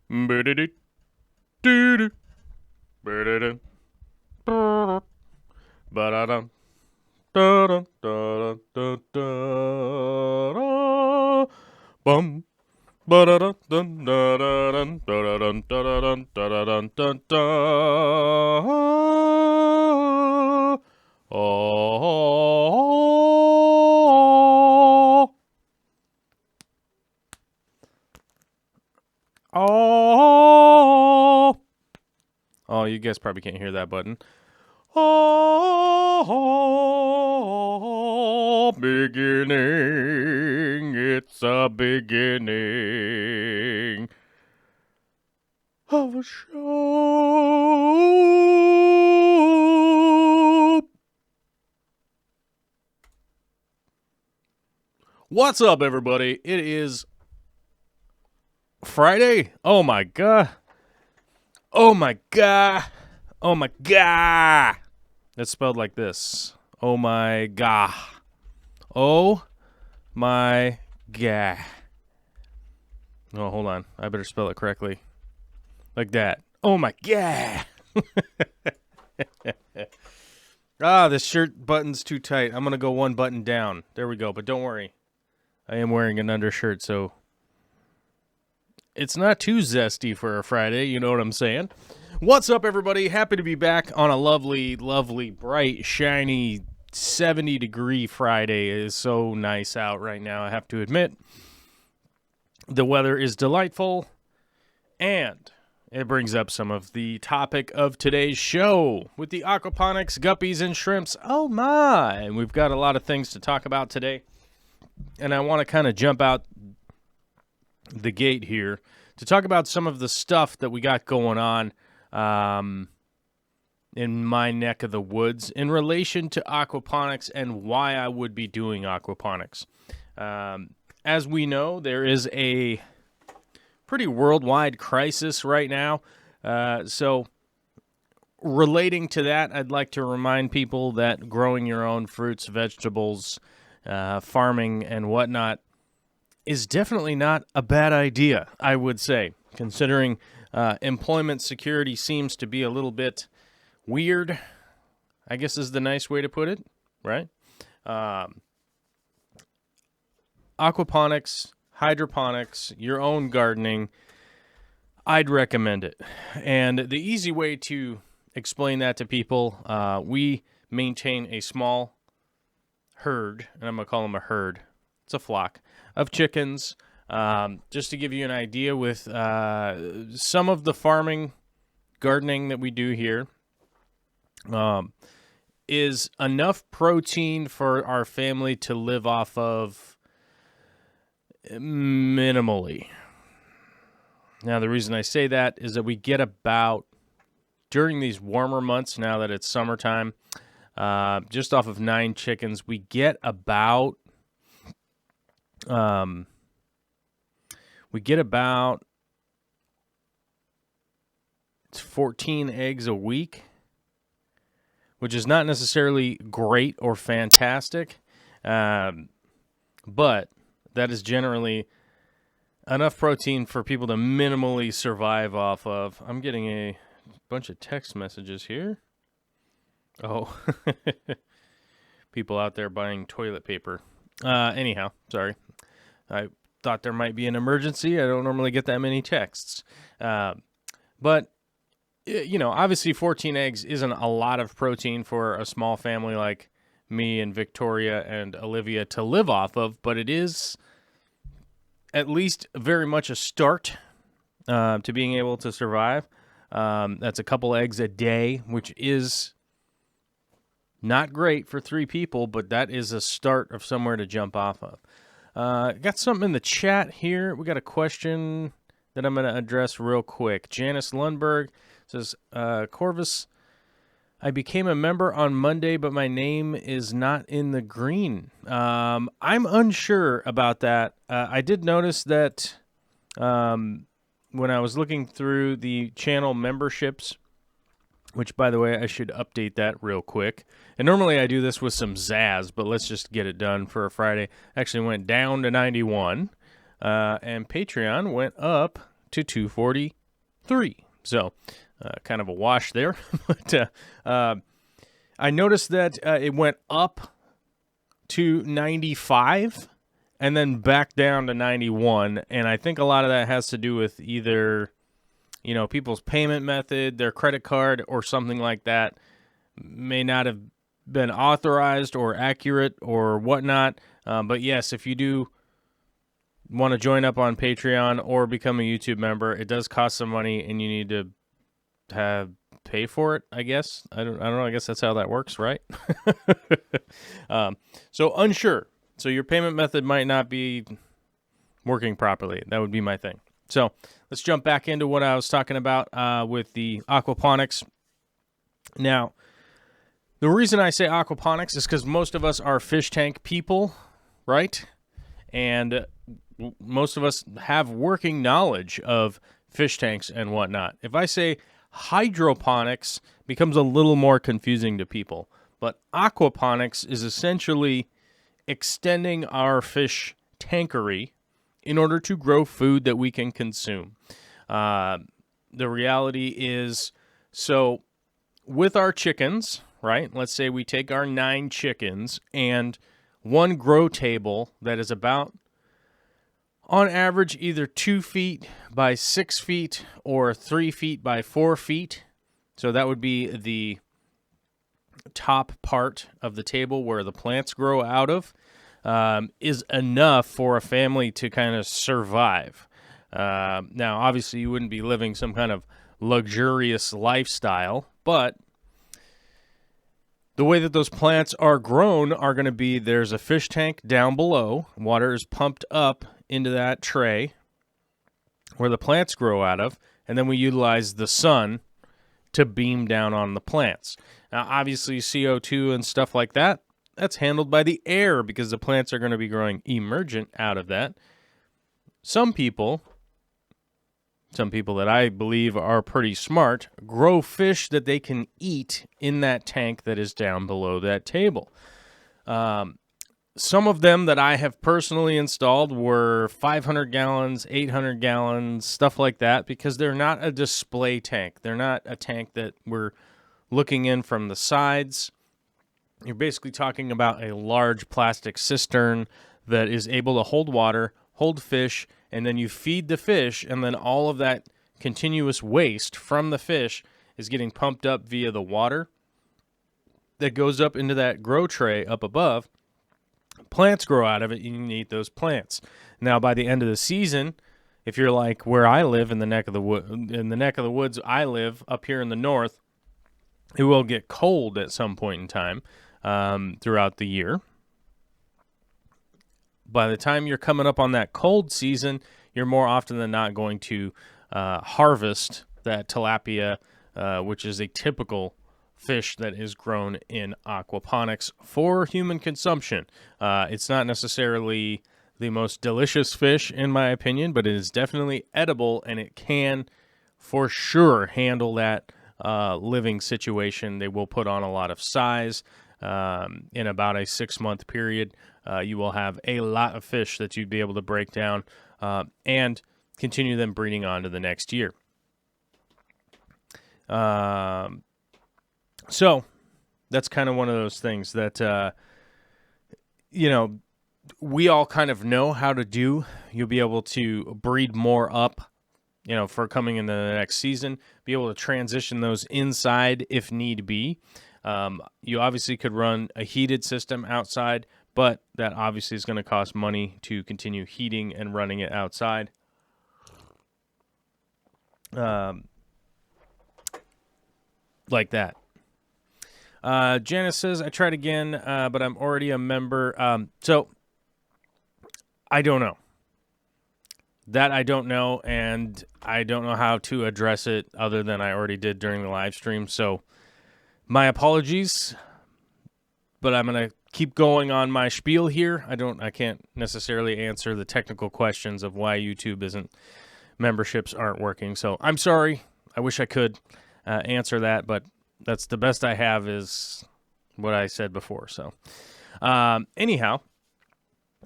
Ba-da-da, doo-doo, ba-da-da, ba-da-dum, da-dum, da-dum, da-da, bum, ba-da-dum, dum, da-da-dum, da-da-dum, da-da-dum, da-da-dum, da-da. Oh, oh, oh, you guys probably can't hear that button. Oh, beginning, it's a beginning of a show. What's up, everybody? It is Friday. Oh my god. Oh my god. Oh my god. That's spelled like this. Oh my god. Oh my god. Oh, hold on. I better spell it correctly. Like that. Oh my god. This shirt button's too tight. I'm going to go one button down. There we go. But don't worry. I am wearing an undershirt, so it's not too zesty for a Friday. You know what I'm saying? What's up, everybody? Happy to be back on a lovely, lovely, bright, shiny 70-degree Friday. It is so nice out right now, I have to admit. The weather is delightful, and it brings up some of the topic of today's show with the aquaponics, guppies, and shrimps. Oh my! And we've got a lot of things to talk about today, and I want to kind of jump out the gate here to talk about some of the stuff that we got going on in my neck of the woods in relation to aquaponics and why I would be doing aquaponics. As we know, there is a pretty worldwide crisis right now. So relating to that, I'd like to remind people that growing your own fruits, vegetables, farming and whatnot is definitely not a bad idea, I would say, considering employment security seems to be a little bit weird, I guess is the nice way to put it, right? Aquaponics, hydroponics, your own gardening, I'd recommend it. And the easy way to explain that to people, we maintain a small herd, and I'm going to call them a herd. It's a flock of chickens. Just to give you an idea with some of the farming, gardening that we do here, is enough protein for our family to live off of minimally. Now, the reason I say that is that we get about, during these warmer months, now that it's summertime, just off of 9 chickens, we get about 14 eggs a week, which is not necessarily great or fantastic, but that is generally enough protein for people to minimally survive off of. I'm getting a bunch of text messages here. Oh, people out there buying toilet paper. Anyhow, sorry. I thought there might be an emergency. I don't normally get that many texts. But, you know, obviously 14 eggs isn't a lot of protein for a small family like me and Victoria and Olivia to live off of, but it is at least very much a start to being able to survive. That's a couple eggs a day, which is not great for 3 people, but that is a start of somewhere to jump off of. Got something in the chat here. We got a question that I'm going to address real quick. Janice Lundberg says, Corvus, I became a member on Monday, but my name is not in the green. I'm unsure about that. I did notice that when I was looking through the channel memberships, which, by the way, I should update that real quick. And normally I do this with some zazz, but let's just get it done for a Friday. Actually went down to 91, and Patreon went up to 243. So kind of a wash there. But I noticed that it went up to 95 and then back down to 91. And I think a lot of that has to do with either, people's payment method, their credit card, or something like that may not have been authorized or accurate or whatnot. But yes, if you do want to join up on Patreon or become a YouTube member, it does cost some money, and you need to pay for it, I guess. I don't know. I guess that's how that works, right? So unsure. So your payment method might not be working properly. That would be my thing. So let's jump back into what I was talking about with the aquaponics. Now, the reason I say aquaponics is because most of us are fish tank people, right? And most of us have working knowledge of fish tanks and whatnot. If I say hydroponics, becomes a little more confusing to people. But aquaponics is essentially extending our fish tankery in order to grow food that we can consume. The reality is, so with our chickens, right? Let's say we take our 9 chickens and one grow table that is about, on average, either 2 feet by 6 feet or 3 feet by 4 feet. So that would be the top part of the table where the plants grow out of, is enough for a family to kind of survive. Now, obviously, you wouldn't be living some kind of luxurious lifestyle, but the way that those plants are grown are going to be, there's a fish tank down below. Water is pumped up into that tray where the plants grow out of, and then we utilize the sun to beam down on the plants. Now, obviously, CO2 and stuff like that, that's handled by the air because the plants are going to be growing emergent out of that. Some people that I believe are pretty smart, grow fish that they can eat in that tank that is down below that table. Some of them that I have personally installed were 500 gallons, 800 gallons, stuff like that, because they're not a display tank. They're not a tank that we're looking in from the sides. You're basically talking about a large plastic cistern that is able to hold water, hold fish, and then you feed the fish, and then all of that continuous waste from the fish is getting pumped up via the water that goes up into that grow tray up above. Plants grow out of it, and you can eat those plants. Now, by the end of the season, if you're like where I live in the neck of the woods I live up here in the north, it will get cold at some point in time throughout the year. By the time you're coming up on that cold season, you're more often than not going to harvest that tilapia, which is a typical fish that is grown in aquaponics for human consumption. It's not necessarily the most delicious fish, in my opinion, but it is definitely edible, and it can, for sure, handle that living situation. They will put on a lot of size. In about a 6-month period, you will have a lot of fish that you'd be able to break down and continue them breeding on to the next year. So that's kind of one of those things that, we all kind of know how to do. You'll be able to breed more up, for coming into the next season, be able to transition those inside if need be. You obviously could run a heated system outside, but that obviously is going to cost money to continue heating and running it outside. Like that. Janice says, I tried again, but I'm already a member. So I don't know. That I don't know, and I don't know how to address it other than I already did during the live stream. So my apologies, but I'm going to keep going on my spiel here. I can't necessarily answer the technical questions of why memberships aren't working. So I'm sorry. I wish I could answer that, but that's the best I have is what I said before. So anyhow,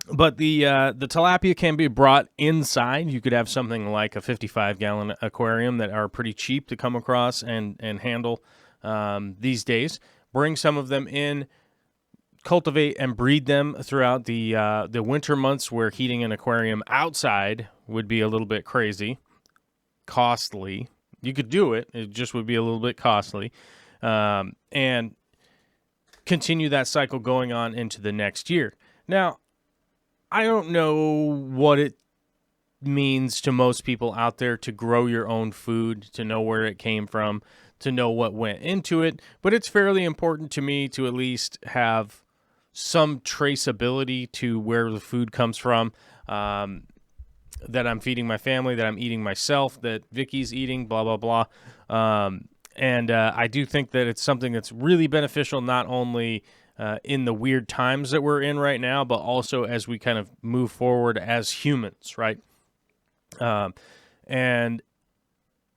But the tilapia can be brought inside. You could have something like a 55-gallon aquarium that are pretty cheap to come across and handle these days. Bring some of them in, cultivate and breed them throughout the winter months where heating an aquarium outside would be a little bit costly. You could do it. It just would be a little bit costly. And continue that cycle going on into the next year. Now, I don't know what it means to most people out there to grow your own food, to know where it came from, to know what went into it, but it's fairly important to me to at least have some traceability to where the food comes from, that I'm feeding my family, that I'm eating myself, that Vicky's eating, blah, blah, blah. And I do think that it's something that's really beneficial, not only in the weird times that we're in right now, but also as we kind of move forward as humans, right? And,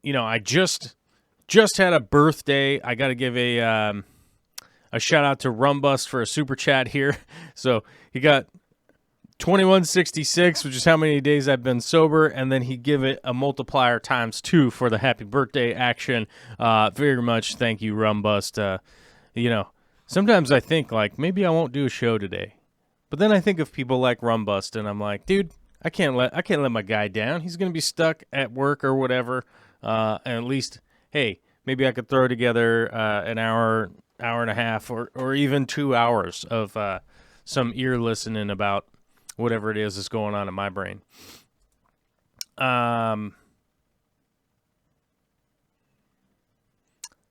you know, I just had a birthday. I got to give a shout out to Rumbust for a super chat here. So he got 2166, which is how many days I've been sober, and then he give it a multiplier ×2 for the happy birthday action. Very much thank you, Rumbust. You know, sometimes I think like maybe I won't do a show today, but then I think of people like Rumbust, and I'm like, dude, I can't let my guy down. He's gonna be stuck at work or whatever. And at least, hey, maybe I could throw together an hour and a half, or even 2 hours of some ear listening about whatever it is that's going on in my brain.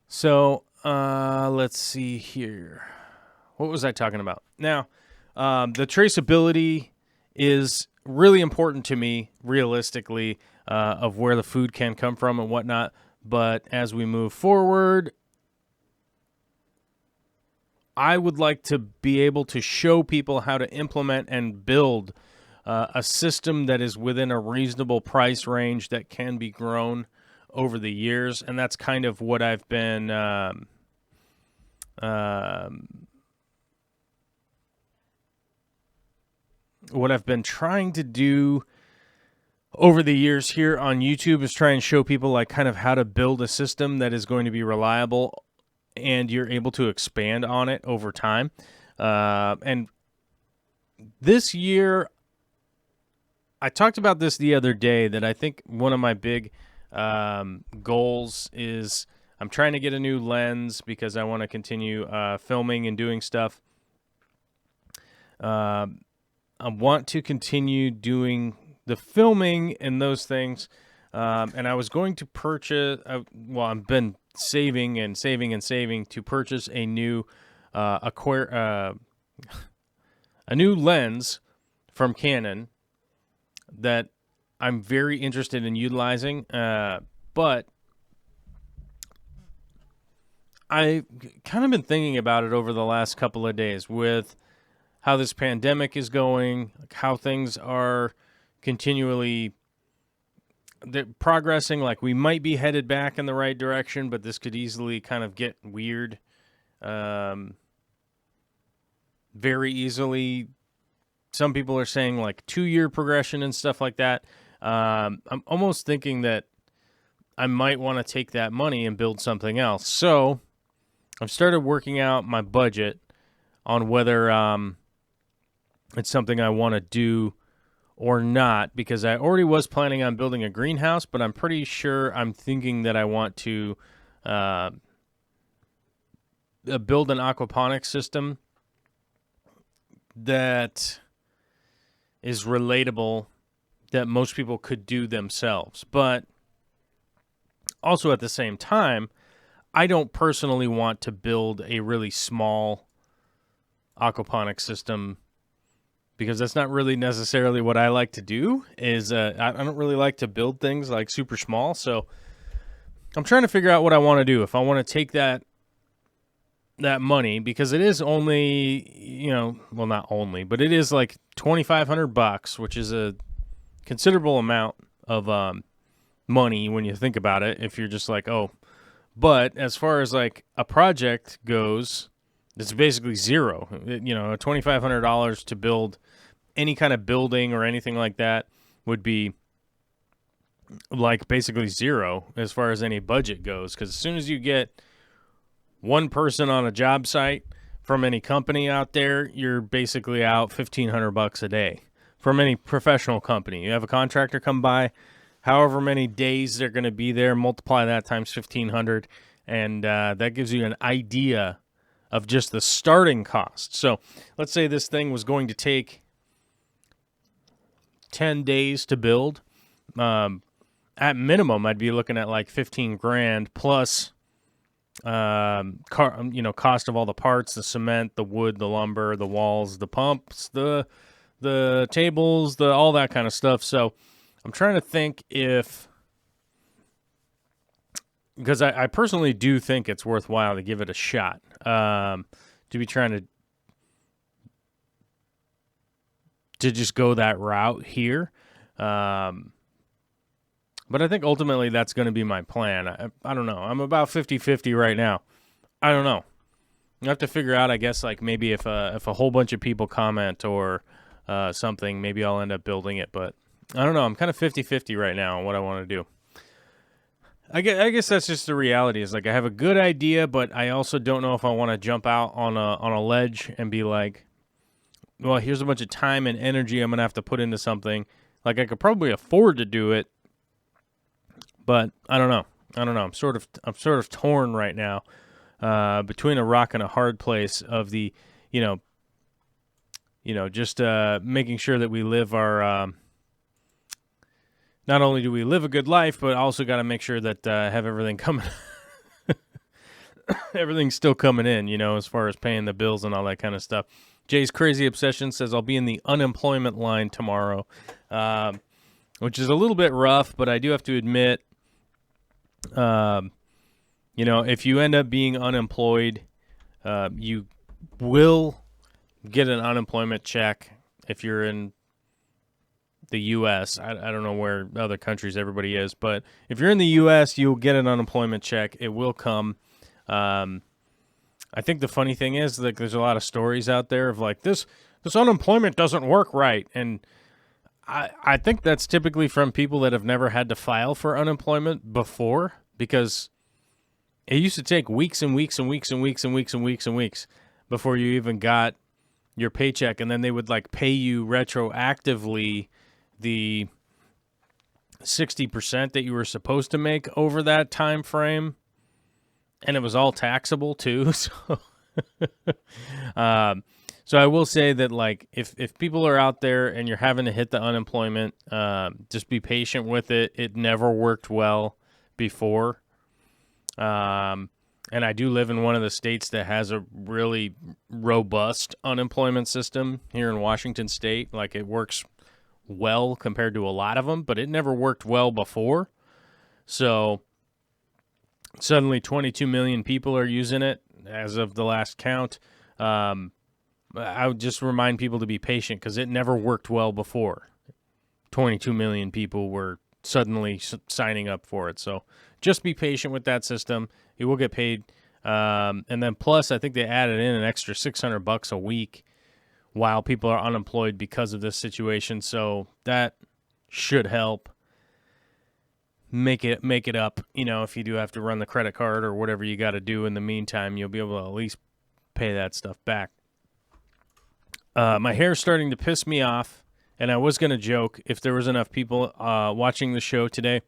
So let's see here. What was I talking about? Now, the traceability is really important to me, realistically, of where the food can come from and whatnot. But as we move forward, I would like to be able to show people how to implement and build a system that is within a reasonable price range that can be grown over the years. And that's kind of what I've been trying to do over the years here on YouTube, is try and show people like kind of how to build a system that is going to be reliable and you're able to expand on it over time. And this year, I talked about this the other day, that I think one of my big goals is I'm trying to get a new lens because I want to continue filming and doing stuff. I want to continue doing the filming and those things. And I was going to purchase, I've been saving to purchase a new a new lens from Canon that I'm very interested in utilizing, but I've kind of been thinking about it over the last couple of days with how this pandemic is going, how things are continually progressing. Like, we might be headed back in the right direction, but this could easily kind of get weird very easily. Some people are saying like 2-year progression and stuff like that. I'm almost thinking that I might want to take that money and build something else. So I've started working out my budget on whether it's something I want to do or not, because I already was planning on building a greenhouse, but I'm pretty sure I'm thinking that I want to build an aquaponics system that is relatable, that most people could do themselves. But also at the same time, I don't personally want to build a really small aquaponics system, because that's not really necessarily what I like to do. I don't really like to build things like super small. So I'm trying to figure out what I want to do. If I want to take that money, because it is only, well, not only, but it is like $2,500, which is a considerable amount of money when you think about it. If you're just like, oh, but as far as like a project goes, it's basically zero. $2,500 to build any kind of building or anything like that would be like basically zero as far as any budget goes. Because as soon as you get one person on a job site from any company out there, you're basically out $1,500 a day from any professional company. You have a contractor come by, however many days they're going to be there, multiply that times 1,500, and that gives you an idea of just the starting cost. So let's say this thing was going to take 10 days to build. At minimum, I'd be looking at like 15 grand plus, cost of all the parts, the cement, the wood, the lumber, the walls, the pumps, the tables, all that kind of stuff. So I'm trying to think because I personally do think it's worthwhile to give it a shot. To be trying to just go that route here. But I think ultimately that's going to be my plan. I don't know. I'm about 50-50 right now. I don't know. I have to figure out, I guess, like maybe if a whole bunch of people comment or something, maybe I'll end up building it. But I don't know. I'm kind of 50-50 right now on what I want to do. I guess that's just the reality. Is like I have a good idea, but I also don't know if I want to jump out on a ledge and be like, well, here's a bunch of time and energy I'm going to have to put into something. Like I could probably afford to do it. But I don't know. I'm sort of torn right now between a rock and a hard place of the, just making sure that we live our. Not only do we live a good life, but also got to make sure that have everything coming. Everything's still coming in, as far as paying the bills and all that kind of stuff. Jay's Crazy Obsession says I'll be in the unemployment line tomorrow, which is a little bit rough, but I do have to admit. If you end up being unemployed, you will get an unemployment check if you're in the U.S. I don't know where other countries everybody is, but if you're in the U.S., you'll get an unemployment check. It will come. I think the funny thing is, like, there's a lot of stories out there of like this unemployment doesn't work right, and I think that's typically from people that have never had to file for unemployment before, because it used to take weeks and weeks and weeks and weeks and weeks and weeks and weeks before you even got your paycheck, and then they would like pay you retroactively the 60% that you were supposed to make over that time frame, and it was all taxable too. So I will say that, like, if people are out there and you're having to hit the unemployment, just be patient with it. It never worked well before. And I do live in one of the states that has a really robust unemployment system here in Washington State. Like, it works well compared to a lot of them, but it never worked well before. So suddenly 22 million people are using it as of the last count. I would just remind people to be patient because it never worked well before. 22 million people were suddenly signing up for it. So just be patient with that system. You will get paid. And then plus, I think they added in an extra $600 a week while people are unemployed because of this situation. So that should help make it up. If you do have to run the credit card or whatever you got to do in the meantime, you'll be able to at least pay that stuff back. My hair's starting to piss me off, and I was going to joke if there was enough people watching the show today,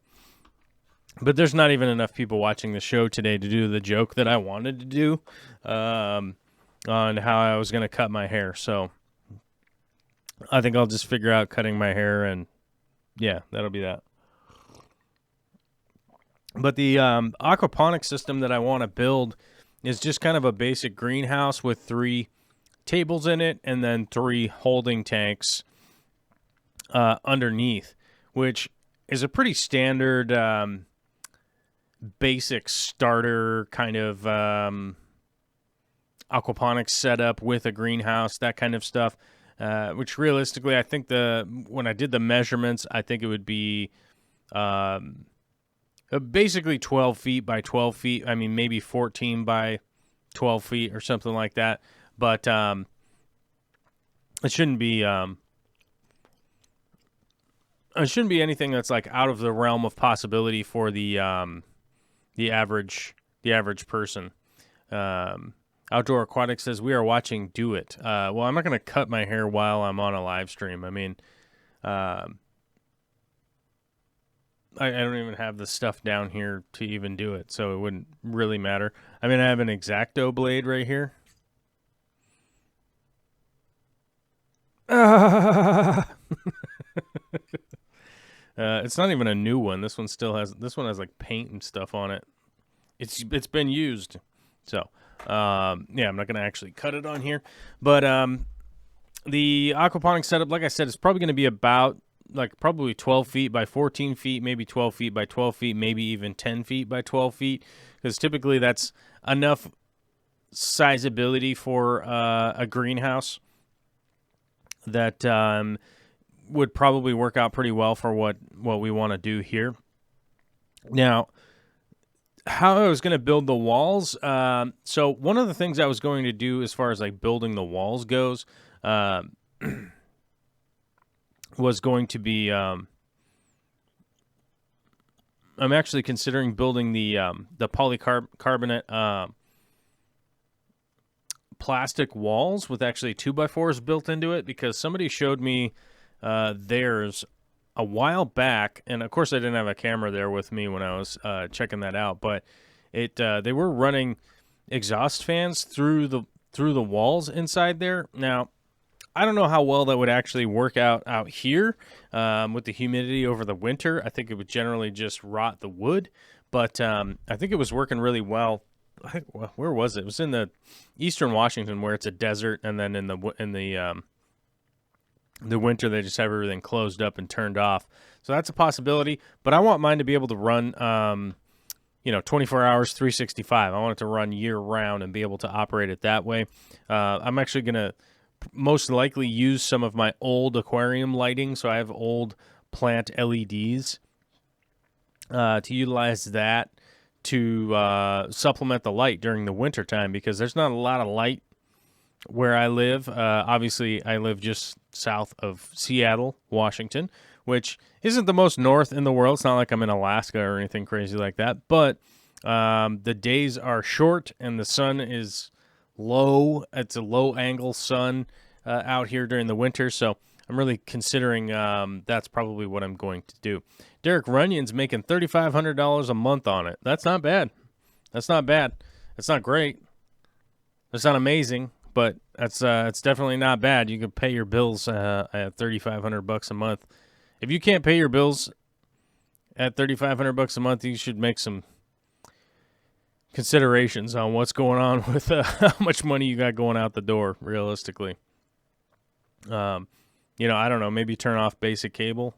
but there's not even enough people watching the show today to do the joke that I wanted to do on how I was going to cut my hair. So I think I'll just figure out cutting my hair, and yeah, that'll be that. But the aquaponics system that I want to build is just kind of a basic greenhouse with 3 tables in it and then 3 holding tanks underneath, which is a pretty standard basic starter kind of aquaponics setup with a greenhouse, that kind of stuff, which realistically I think when I did the measurements, I think it would be basically 12 feet by 12 feet. I mean, maybe 14 by 12 feet or something like that. But it shouldn't be it shouldn't be anything that's like out of the realm of possibility for the average person. Outdoor Aquatics says we are watching Do It. Well, I'm not going to cut my hair while I'm on a live stream. I mean, I don't even have the stuff down here to even do it, so it wouldn't really matter. I mean, I have an X-Acto blade right here. It's not even a new one. This one has like paint and stuff on it. It's been used. So, yeah, I'm not going to actually cut it on here. But the aquaponics setup, like I said, is probably going to be about probably 12 feet by 14 feet, maybe 12 feet by 12 feet, maybe even 10 feet by 12 feet, because typically that's enough sizability for a greenhouse that would probably work out pretty well for what we want to do here. Now, how I was going to build the walls. So one of the things I was going to do as far as like building the walls goes, was going to be, I'm actually considering building the polycarbonate plastic walls with actually 2x4s built into it, because somebody showed me theirs a while back, and of course I didn't have a camera there with me when I was checking that out, but they were running exhaust fans through the walls inside there. Now, I don't know how well that would actually work out here with the humidity over the winter. I think it would generally just rot the wood, but I think it was working really well. Where was it? It was in the eastern Washington, where it's a desert, and then in the winter they just have everything closed up and turned off. So that's a possibility. But I want mine to be able to run, 24 hours, 365. I want it to run year round and be able to operate it that way. I'm actually going to most likely use some of my old aquarium lighting. So I have old plant LEDs to utilize that to supplement the light during the winter time, because there's not a lot of light where I live. Obviously, I live just south of Seattle, Washington, which isn't the most north in the world. It's not like I'm in Alaska or anything crazy like that, but the days are short and the sun is low. It's a low-angle sun out here during the winter, so I'm really considering that's probably what I'm going to do. Derek Runyon's making $3,500 a month on it. That's not bad. That's not bad. It's not great. It's not amazing, but it's definitely not bad. You can pay your bills at $3,500 a month. If you can't pay your bills at $3,500 a month, you should make some considerations on what's going on with how much money you got going out the door, realistically. I don't know, maybe turn off basic cable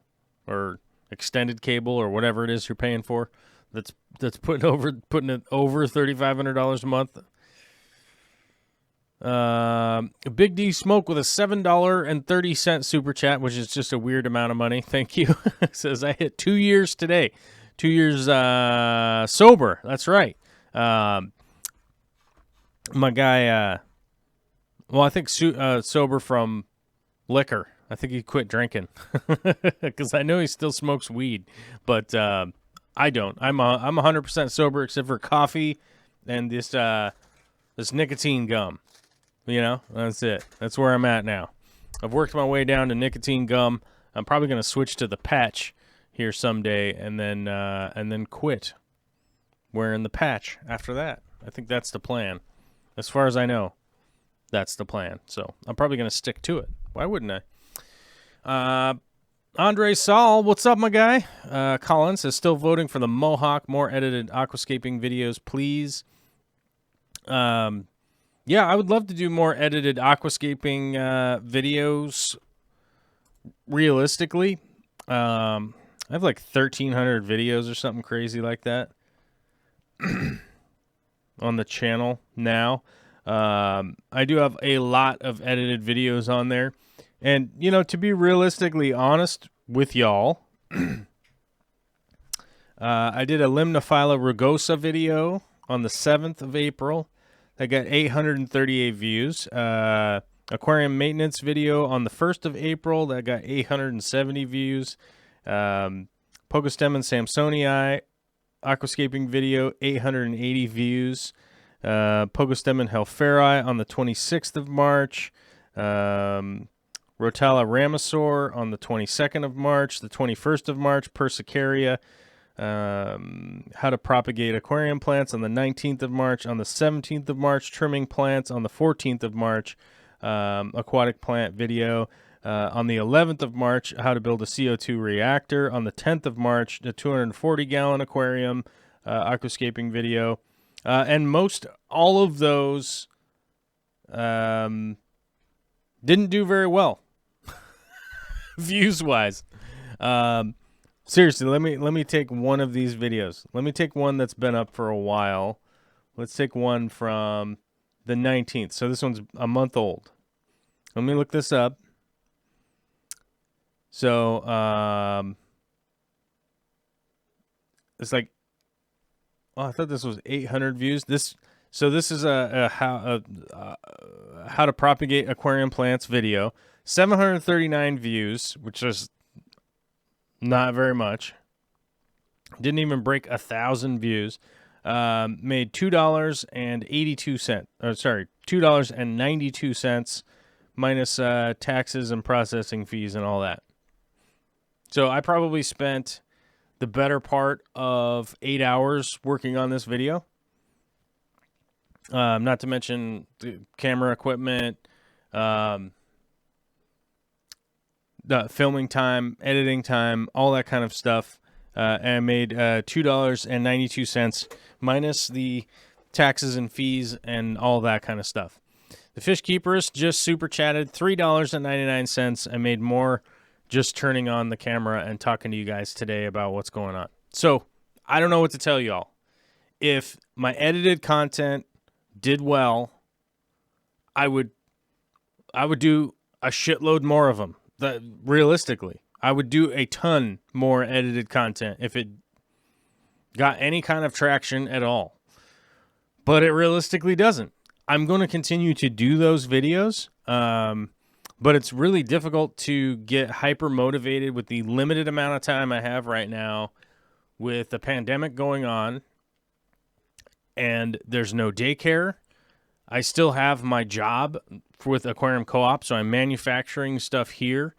or extended cable or whatever it is you're paying for. That's putting it over $3,500 a month. Big D Smoke with a $7.30 super chat, which is just a weird amount of money. Thank you. Says I hit 2 years today. 2 years sober. That's right. My guy. I think sober from liquor. I think he quit drinking because I know he still smokes weed, but I don't. I'm 100% sober except for coffee and this nicotine gum. That's it. That's where I'm at now. I've worked my way down to nicotine gum. I'm probably going to switch to the patch here someday, and then quit wearing the patch after that. I think that's the plan. As far as I know, that's the plan. So I'm probably going to stick to it. Why wouldn't I? Andre Saul, what's up, my guy? Collins is still voting for the Mohawk. More edited aquascaping videos, please. Yeah, I would love to do more edited aquascaping videos. Realistically, I have like 1,300 videos or something crazy like that on the channel now. I do have a lot of edited videos on there. And, to be realistically honest with y'all, I did a Limnophylla rugosa video on the 7th of April. I got 838 views. Aquarium maintenance video on the 1st of April that got 870 views. Pogostemon Samsonii aquascaping video, 880 views. Pogostemon Helferi on the 26th of March. Rotala Ramasaur on the 22nd of March. The 21st of March, Persicaria. How to propagate aquarium plants on the 19th of March. On the 17th of March, trimming plants. On the 14th of March, aquatic plant video. On the 11th of March, how to build a CO2 reactor. On the 10th of March, the 240-gallon aquarium aquascaping video. And all of those didn't do very well, views-wise. Seriously, let me take one of these videos. Let me take one that's been up for a while. Let's take one from the 19th. So this one's a month old. Let me look this up. So it's like, oh, I thought this was 800 views. This is a how to propagate aquarium plants video. 739 views, which is not very much. Didn't even break 1,000 views. Made $2.82. $2.92 minus taxes and processing fees and all that. So I probably spent the better part of 8 hours working on this video. Not to mention the camera equipment, the filming time, editing time, all that kind of stuff. And I made $2.92 minus the taxes and fees and all that kind of stuff. The Fish Keepers just super chatted, $3.99. I made more just turning on the camera and talking to you guys today about what's going on. So I don't know what to tell y'all. If my edited content did well, I would do a shitload more of them. Realistically, I would do a ton more edited content if it got any kind of traction at all. But it realistically doesn't. I'm going to continue to do those videos, but it's really difficult to get hyper motivated with the limited amount of time I have right now with the pandemic going on, and there's no daycare. I still have my job with Aquarium Co-op, so I'm manufacturing stuff here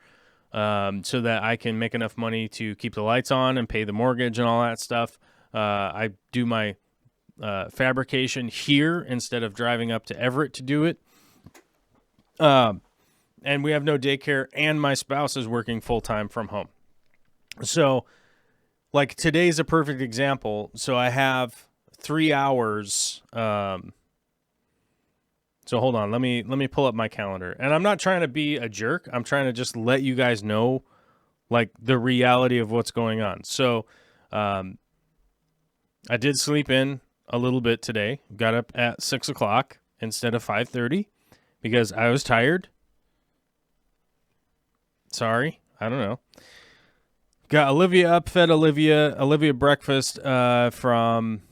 so that I can make enough money to keep the lights on and pay the mortgage and all that stuff. I do my fabrication here instead of driving up to Everett to do it. And we have no daycare, and my spouse is working full-time from home. So, like, today's a perfect example. So I have 3 hours. So hold on. Let me pull up my calendar. And I'm not trying to be a jerk. I'm trying to just let you guys know, like, the reality of what's going on. So I did sleep in a little bit today. Got up at 6 o'clock instead of 5:30 because I was tired. Sorry. I don't know. Got Olivia up, fed Olivia breakfast from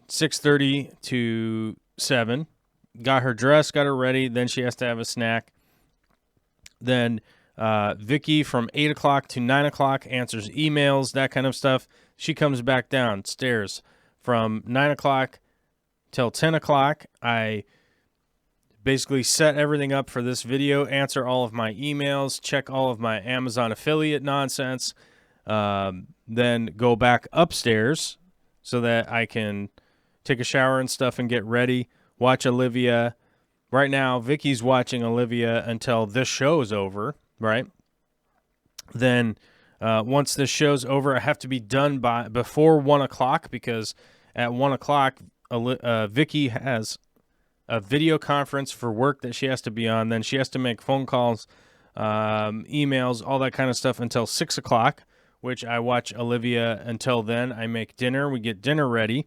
6:30 to 7. Got her dressed, got her ready. Then she has to have a snack. Then Vicky from 8 o'clock to 9 o'clock answers emails, that kind of stuff. She comes back downstairs from 9 o'clock till 10 o'clock. I basically set everything up for this video, answer all of my emails, check all of my Amazon affiliate nonsense, then go back upstairs so that I can take a shower and stuff and get ready, watch Olivia. Right now, Vicky's watching Olivia until this show's over, right? Then once this show's over, I have to be done before 1 o'clock because at 1 o'clock, Vicky has a video conference for work that she has to be on. Then she has to make phone calls, emails, all that kind of stuff until 6 o'clock, which I watch Olivia until then. I make dinner. We get dinner ready.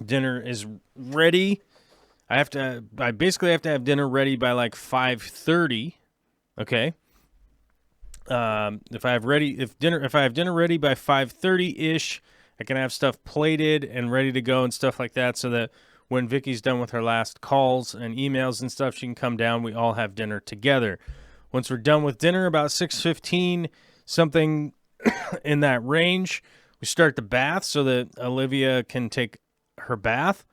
Dinner is ready. I basically have to have dinner ready by like 5:30. Okay. If I have dinner ready by 5:30-ish, I can have stuff plated and ready to go and stuff like that so that when Vicky's done with her last calls and emails and stuff, she can come down. We all have dinner together. Once we're done with dinner, about 6:15, something in that range. We start the bath so that Olivia can take her bath.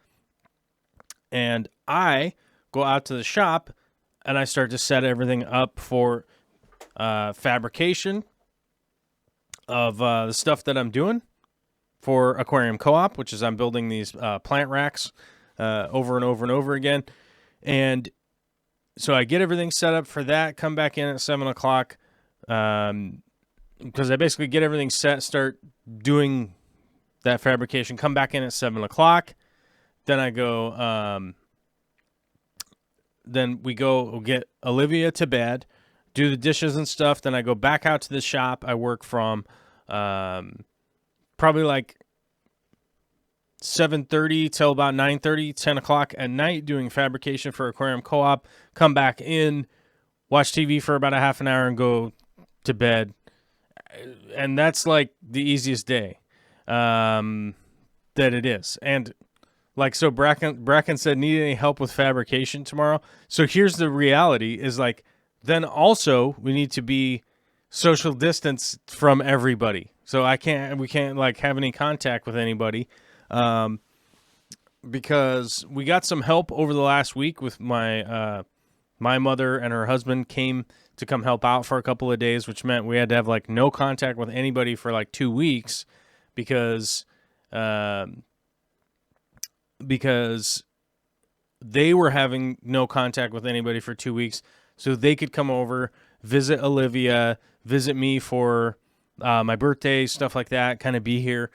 And I go out to the shop and I start to set everything up for fabrication of the stuff that I'm doing for Aquarium Co-op, which is I'm building these plant racks over and over and over again. And so I get everything set up for that, come back in at 7 o'clock, because I basically get everything set, start doing that fabrication, come back in at 7 o'clock. Then I go, then we go get Olivia to bed, do the dishes and stuff. Then I go back out to the shop. I work from probably like 7:30 till about 9:30, 10 o'clock at night doing fabrication for Aquarium Co-op. Come back in, watch TV for about a half an hour and go to bed. And that's like the easiest day that it is. And like, so Bracken said, need any help with fabrication tomorrow? So here's the reality is like, then also we need to be social distance from everybody. So we can't like have any contact with anybody. Because we got some help over the last week with my mother and her husband came to come help out for a couple of days, which meant we had to have like no contact with anybody for like 2 weeks because they were having no contact with anybody for 2 weeks. So they could come over, visit Olivia, visit me for my birthday, stuff like that, kind of be here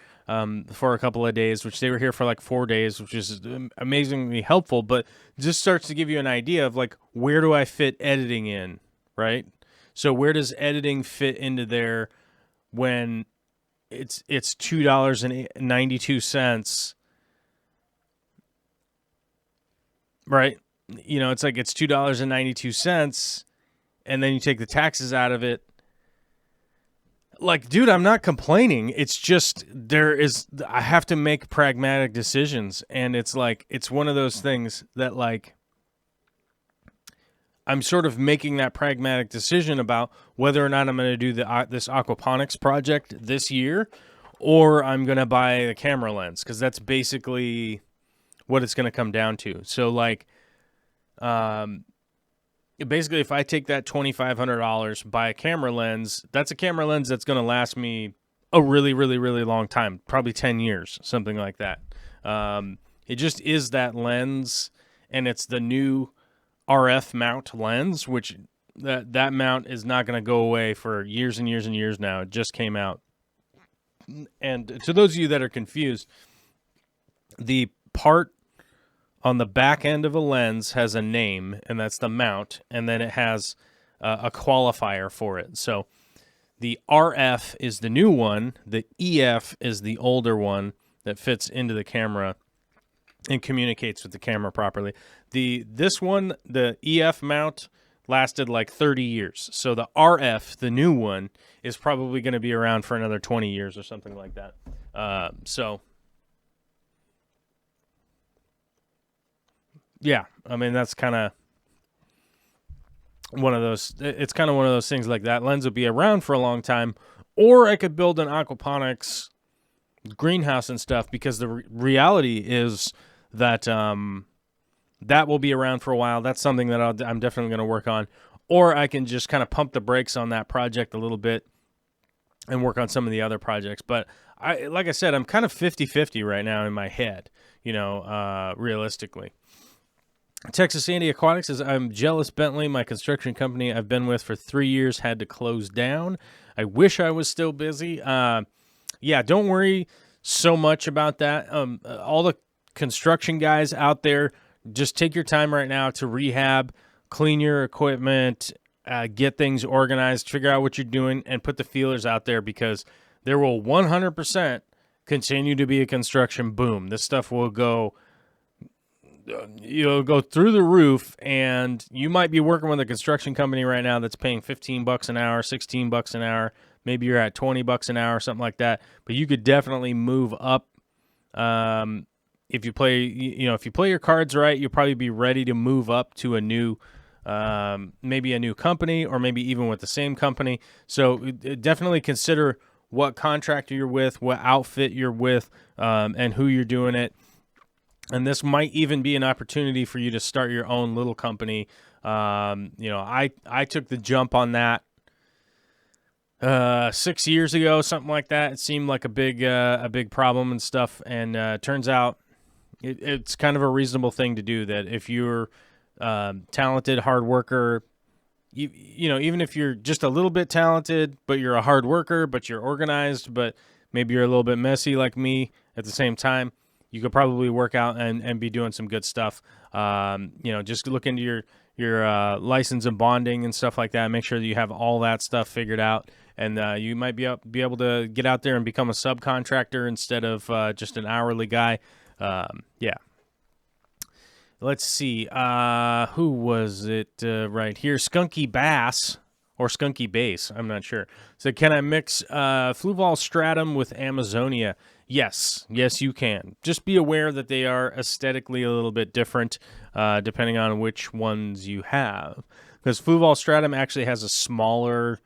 for a couple of days, which they were here for like 4 days, which is amazingly helpful, but just starts to give you an idea of like, where do I fit editing in, right? So where does editing fit into there when it's $2.92, right? You know, it's like it's $2.92, and then you take the taxes out of it. Like, dude, I'm not complaining. It's just I have to make pragmatic decisions. And it's like, it's one of those things that like, I'm sort of making that pragmatic decision about whether or not I'm going to do this aquaponics project this year, or I'm going to buy the camera lens. Cause that's basically what it's going to come down to. So like, basically, if I take that $2,500, buy a camera lens, that's a camera lens that's going to last me a really, really, really long time, probably 10 years, something like that. It just is that lens, and it's the new RF mount lens, which that mount is not going to go away for years and years and years now. It just came out. And to those of you that are confused, the part on the back end of a lens has a name, and that's the mount, and then it has a qualifier for it. So the RF is the new one, the EF is the older one that fits into the camera and communicates with the camera properly. This one, the EF mount, lasted like 30 years. So the RF, the new one, is probably going to be around for another 20 years or something like that. Yeah, I mean, that's kind of one of those, it's kind of one of those things like that lens will be around for a long time, or I could build an aquaponics greenhouse and stuff, because the reality is that that will be around for a while. That's something that I'm definitely going to work on, or I can just kind of pump the brakes on that project a little bit and work on some of the other projects. But like I said, I'm kind of 50-50 right now in my head, realistically. Texas Sandy Aquatics says, I'm jealous Bentley, my construction company I've been with for 3 years, had to close down. I wish I was still busy. Yeah, don't worry so much about that. All the construction guys out there, just take your time right now to rehab, clean your equipment, get things organized, figure out what you're doing, and put the feelers out there, because there will 100% continue to be a construction boom. This stuff will go through the roof, and you might be working with a construction company right now that's paying $15 an hour, $16 an hour. Maybe you're at $20 an hour, something like that. But you could definitely move up. If you play your cards right, you'll probably be ready to move up to a new, maybe a new company, or maybe even with the same company. So definitely consider what contractor you're with, what outfit you're with, and who you're doing it. And this might even be an opportunity for you to start your own little company. I took the jump on that 6 years ago, something like that. It seemed like a big problem and stuff, and turns out it's kind of a reasonable thing to do. That if you're talented, hard worker, even if you're just a little bit talented, but you're a hard worker, but you're organized, but maybe you're a little bit messy like me at the same time, you could probably work out and be doing some good stuff. Just look into your license and bonding and stuff like that. Make sure that you have all that stuff figured out, and you might be able to get out there and become a subcontractor instead of just an hourly guy. Yeah. Let's see. Who was it right here? Skunky Bass or Skunky Bass. I'm not sure. So can I mix Fluval Stratum with Amazonia? Yes, you can. Just be aware that they are aesthetically a little bit different depending on which ones you have. Because Fluval Stratum actually has a smaller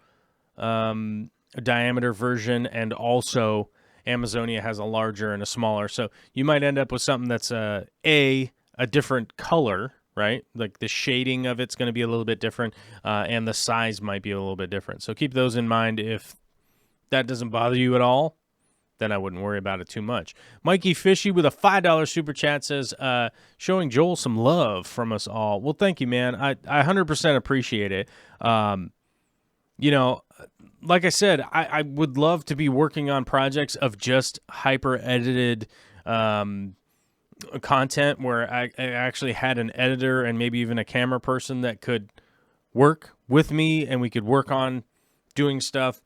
diameter version, and also Amazonia has a larger and a smaller. So you might end up with something that's a different color, right? Like the shading of it's going to be a little bit different, and the size might be a little bit different. So keep those in mind. If that doesn't bother you at all, then I wouldn't worry about it too much. Mikey Fishy with a $5 super chat says, showing Joel some love from us all. Well, thank you, man. I 100% appreciate it. Like I said, I would love to be working on projects of just hyper edited content where I actually had an editor and maybe even a camera person that could work with me, and we could work on doing stuff.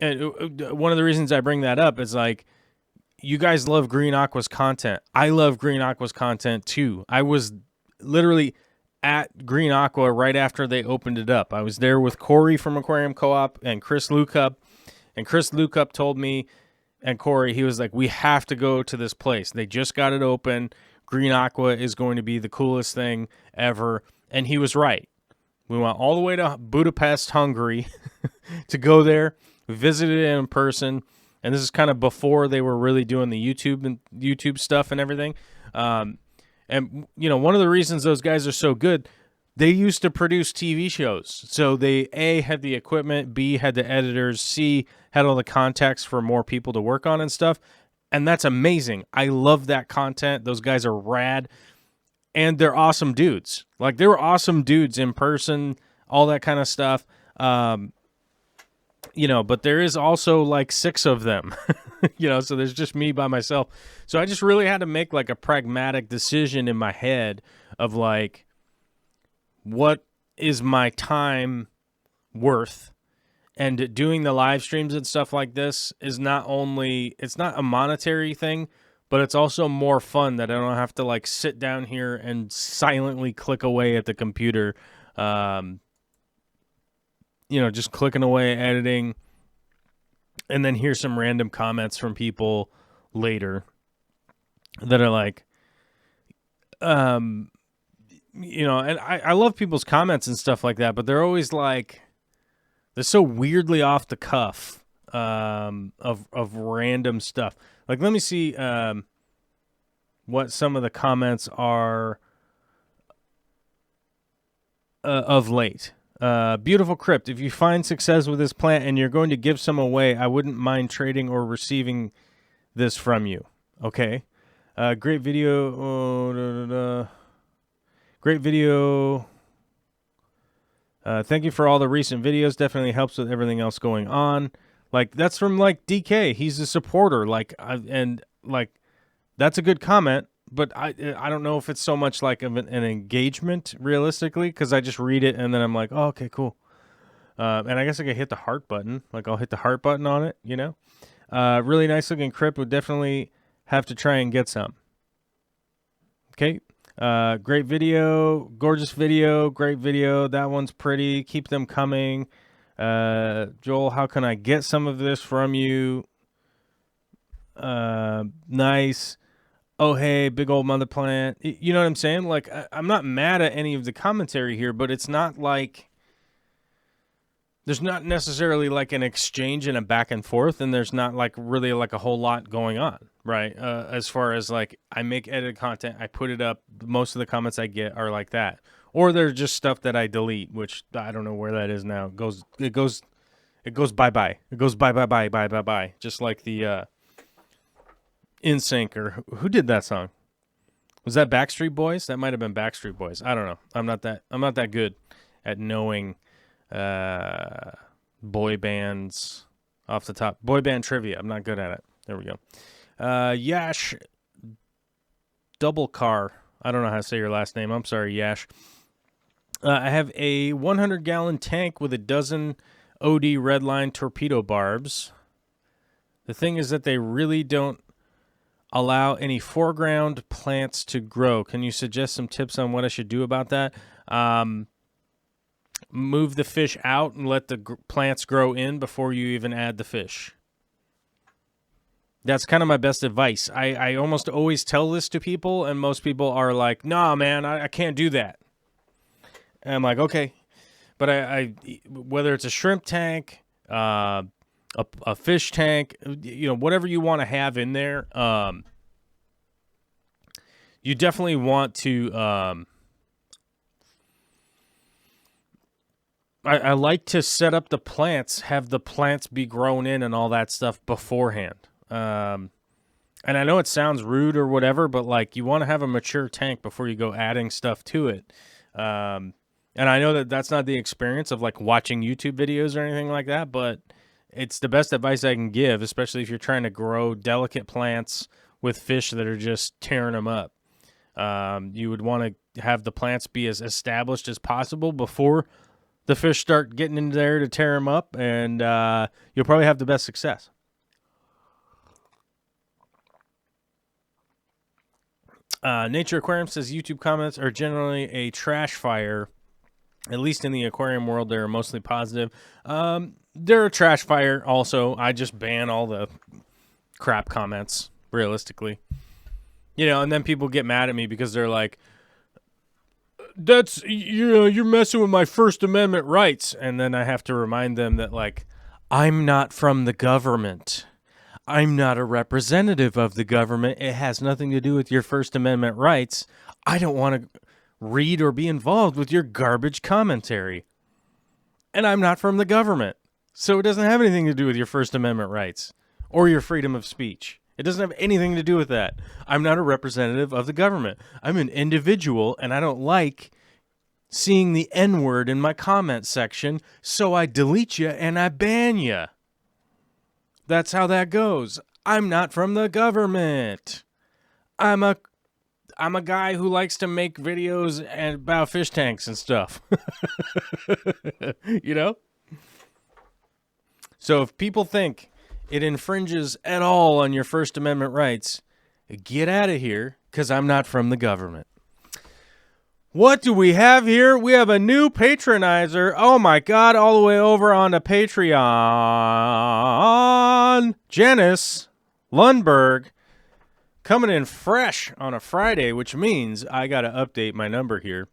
And one of the reasons I bring that up is, like, you guys love Green Aqua's content. I love Green Aqua's content too. I was literally at Green Aqua right after they opened it up. I was there with Corey from Aquarium Co-op and Chris Lucup. And Chris Lucup told me, and Corey, he was like, we have to go to this place. They just got it open. Green Aqua is going to be the coolest thing ever. And he was right. We went all the way to Budapest, Hungary to go there. We visited it in person, and this is kind of before they were really doing the YouTube stuff and everything. And one of the reasons those guys are so good, they used to produce TV shows. So they A, had the equipment, B, had the editors, C, had all the contacts for more people to work on and stuff. And that's amazing. I love that content. Those guys are rad, and they're awesome dudes. Like, they were awesome dudes in person, all that kind of stuff. But there is also like 6 of them, so there's just me by myself. So I just really had to make like a pragmatic decision in my head of like, what is my time worth? And doing the live streams and stuff like this is it's not a monetary thing, but it's also more fun that I don't have to like sit down here and silently click away at the computer, just clicking away, editing, and then hear some random comments from people later that are like, and I love people's comments and stuff like that, but they're always like, they're so weirdly off the cuff, of random stuff. Like, let me see, what some of the comments are, of late. Beautiful Crypt. If you find success with this plant and you're going to give some away, I wouldn't mind trading or receiving this from you. Okay. Great video. Great video. Thank you for all the recent videos. Definitely helps with everything else going on. Like, that's from like DK. He's a supporter. That's a good comment. But I don't know if it's so much like an engagement realistically, because I just read it and then I'm like, oh, okay, cool. And I guess I could hit the heart button. Like, I'll hit the heart button on it, Really nice looking crypt. Would definitely have to try and get some. Okay. Great video. Gorgeous video. Great video. That one's pretty. Keep them coming. Joel, how can I get some of this from you? Nice. Oh, hey, big old mother plant. You know what I'm saying? Like, I'm not mad at any of the commentary here, but it's not like, there's not necessarily like an exchange and a back and forth, and there's not like really like a whole lot going on, right? As far as like I make edited content, I put it up. Most of the comments I get are like that, or they're just stuff that I delete, which I don't know where that is now. It goes bye bye. It goes bye bye bye bye bye bye. Just like the NSYNC, or who did that song? Was that Backstreet Boys? That might have been Backstreet Boys. I don't know. I'm not that good at knowing boy bands off the top. Boy band trivia. I'm not good at it. There we go. Yash Double Car. I don't know how to say your last name. I'm sorry, Yash. I have a 100-gallon tank with a dozen OD Redline torpedo barbs. The thing is that they really don't allow any foreground plants to grow. Can you suggest some tips on what I should do about that? Move the fish out and let the plants grow in before you even add the fish. That's kind of my best advice. I almost always tell this to people, and most people are like, nah, man, I can't do that. And I'm like, okay. But I whether it's a shrimp tank, a fish tank, whatever you want to have in there, you definitely want to... I like to set up the plants, have the plants be grown in and all that stuff beforehand. And I know it sounds rude or whatever, but like you want to have a mature tank before you go adding stuff to it. And I know that that's not the experience of like watching YouTube videos or anything like that, but it's the best advice I can give, especially if you're trying to grow delicate plants with fish that are just tearing them up. You would want to have the plants be as established as possible before the fish start getting in there to tear them up, and you'll probably have the best success. Nature Aquarium says YouTube comments are generally a trash fire. At least in the aquarium world, they're mostly positive. They're a trash fire also. I just ban all the crap comments, realistically. And then people get mad at me because they're like, that's, you're messing with my First Amendment rights. And then I have to remind them that, like, I'm not from the government. I'm not a representative of the government. It has nothing to do with your First Amendment rights. I don't want to read or be involved with your garbage commentary. And I'm not from the government. So it doesn't have anything to do with your First Amendment rights or your freedom of speech. It doesn't have anything to do with that. I'm not a representative of the government. I'm an individual, and I don't like seeing the N-word in my comment section, so I delete you and I ban you. That's how that goes. I'm not from the government. I'm a guy who likes to make videos about fish tanks and stuff. So if people think it infringes at all on your First Amendment rights, get out of here, because I'm not from the government. What do we have here? We have a new patronizer. Oh my God, all the way over on the Patreon. Janice Lundberg coming in fresh on a Friday, which means I got to update my number here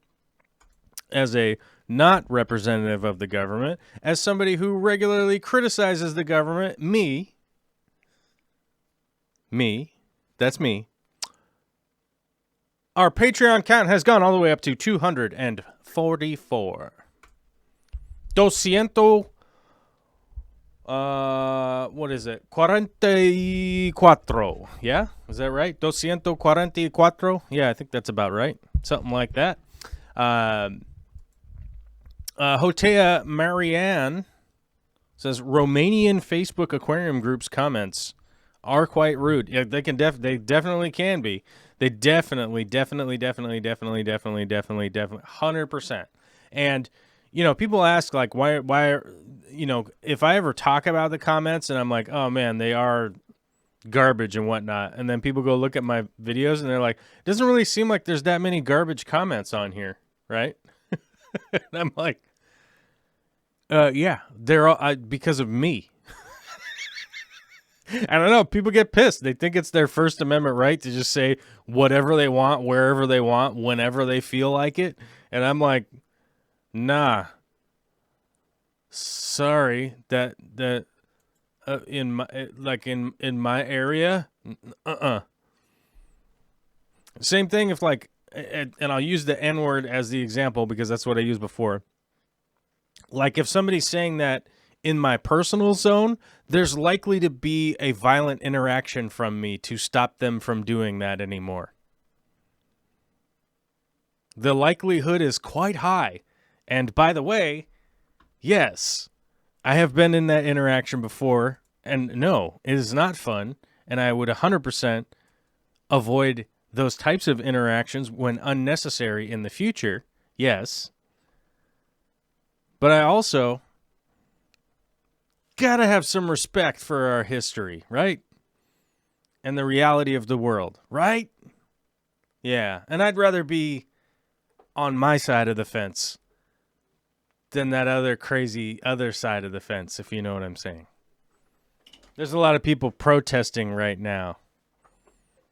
as a not representative of the government, as somebody who regularly criticizes the government, me, that's me. Our Patreon count has gone all the way up to 244. 200, what is it? 44. Yeah? Is that right? 244? Yeah, I think that's about right. Something like that. Hotea Marianne says Romanian Facebook aquarium groups comments are quite rude. Yeah, they definitely can be. They definitely 100%. And people ask like why if I ever talk about the comments and I'm like, oh man, they are garbage and whatnot, and then people go look at my videos and they're like, it doesn't really seem like there's that many garbage comments on here, right? And I'm like, yeah, they're all because of me. I don't know. People get pissed. They think it's their First Amendment right to just say whatever they want, wherever they want, whenever they feel like it. And I'm like, nah. sorry that in my in my area, Same thing if like, and I'll use the N word as the example because that's what I used before. Like if somebody's saying that in my personal zone, there's likely to be a violent interaction from me to stop them from doing that anymore. The likelihood is quite high. And by the way, yes, I have been in that interaction before, and no, it is not fun, and I would 100% avoid those types of interactions when unnecessary in the future, yes. But I also gotta have some respect for our history, right? And the reality of the world, right? Yeah, and I'd rather be on my side of the fence than that other crazy other side of the fence, if you know what I'm saying. There's a lot of people protesting right now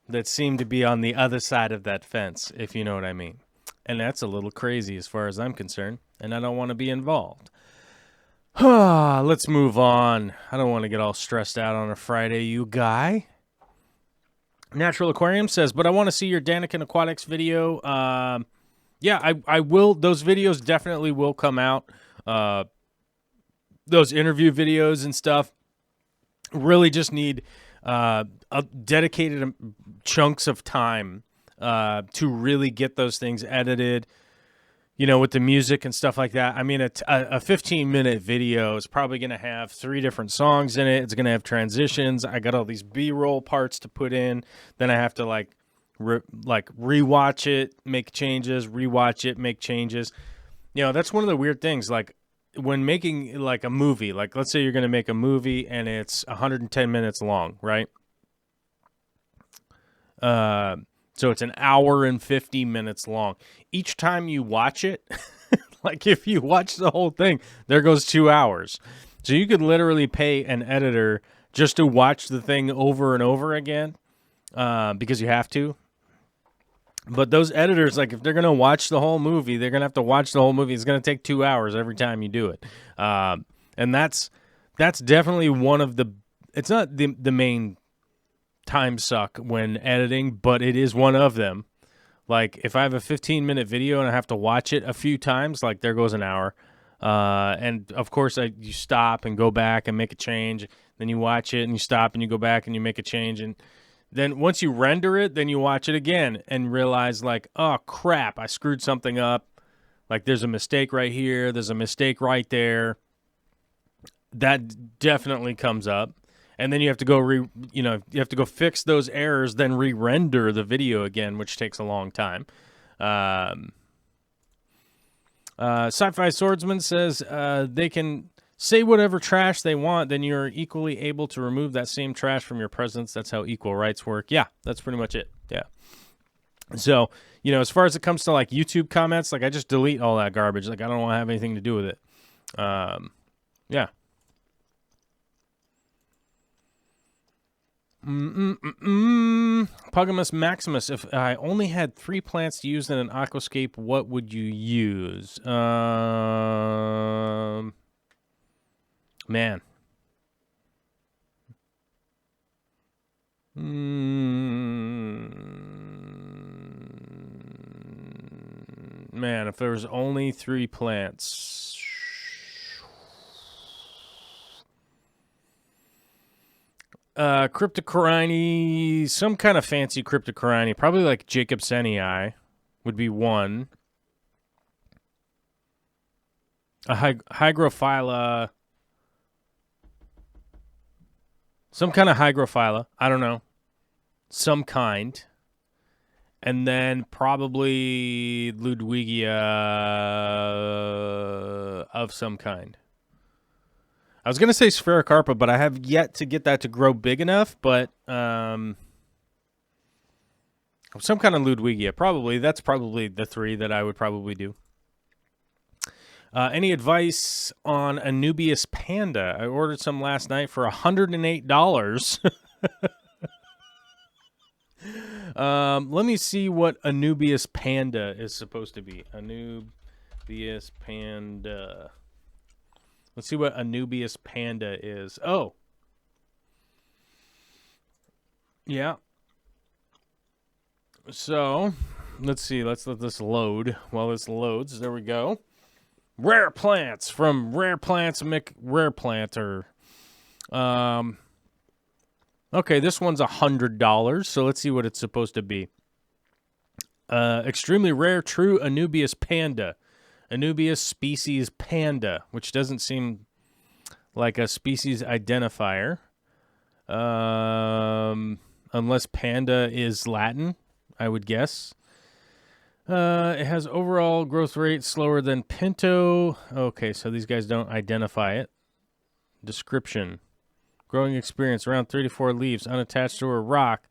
that seem to be on the other side of that fence, if you know what I mean. And that's a little crazy as far as I'm concerned, and I don't want to be involved. Let's move on. I don't want to get all stressed out on a Friday, you guy. Natural Aquarium says, but I want to see your Daniken Aquatics video. Yeah, I will. Those videos definitely will come out. Those interview videos and stuff really just need dedicated chunks of time to really get those things edited, you know, with the music and stuff like that. I mean, a 15-minute video is probably going to have 3 different songs in it. It's going to have transitions. I got all these B-roll parts to put in. Then I have to rewatch it, make changes, rewatch it, make changes. You know, that's one of the weird things. Like when making like a movie, like let's say you're going to make a movie and it's 110 minutes long, right? So it's an hour and 50 minutes long. Each time you watch it, like if you watch the whole thing, there goes 2 hours. So you could literally pay an editor just to watch the thing over and over again because you have to. But those editors, like if they're going to watch the whole movie, they're going to have to watch the whole movie. It's going to take 2 hours every time you do it. And that's definitely one of the, it's not the main time suck when editing, but it is one of them. Like if I have a 15-minute video and I have to watch it a few times, like there goes an hour. And of course you stop and go back and make a change. Then you watch it and you stop and you go back and you make a change. And then once you render it, then you watch it again and realize like, oh crap, I screwed something up. Like there's a mistake right here. There's a mistake right there. That definitely comes up. And then you have to go you have to go fix those errors, then re-render the video again, which takes a long time. Sci-Fi Swordsman says they can say whatever trash they want, then you're equally able to remove that same trash from your presence. That's how equal rights work. Yeah, that's pretty much it. Yeah. So, you know, as far as it comes to like YouTube comments, like I just delete all that garbage. Like I don't want to have anything to do with it. Yeah. Pugimus Maximus, if I only had 3 plants to use in an aquascape, what would you use? Man. Man, if there was only 3 plants. Cryptocorini, some kind of fancy Cryptocorini, probably like Jacobsenii would be one. A Hygrophila, some kind of Hygrophila, I don't know, some kind. And then probably Ludwigia of some kind. I was going to say Sphaerocarpa, but I have yet to get that to grow big enough, but some kind of Ludwigia, probably. That's probably the 3 that I would probably do. Any advice on Anubias Panda? I ordered some last night for $108. Let me see what Anubias Panda is supposed to be. Anubias Panda. Let's see what Anubias panda is. Oh. Yeah. So, let's see. Let's let this load. While this loads, there we go. Rare plants from Rare Plants Rare Planter. Okay, this one's $100. So let's see what it's supposed to be. Extremely rare, true Anubias panda. Anubias species panda, which doesn't seem like a species identifier. Unless panda is Latin, I would guess. It has overall growth rate slower than Pinto. Okay, so these guys don't identify it. Description. Growing experience, around 34 leaves, unattached to a rock.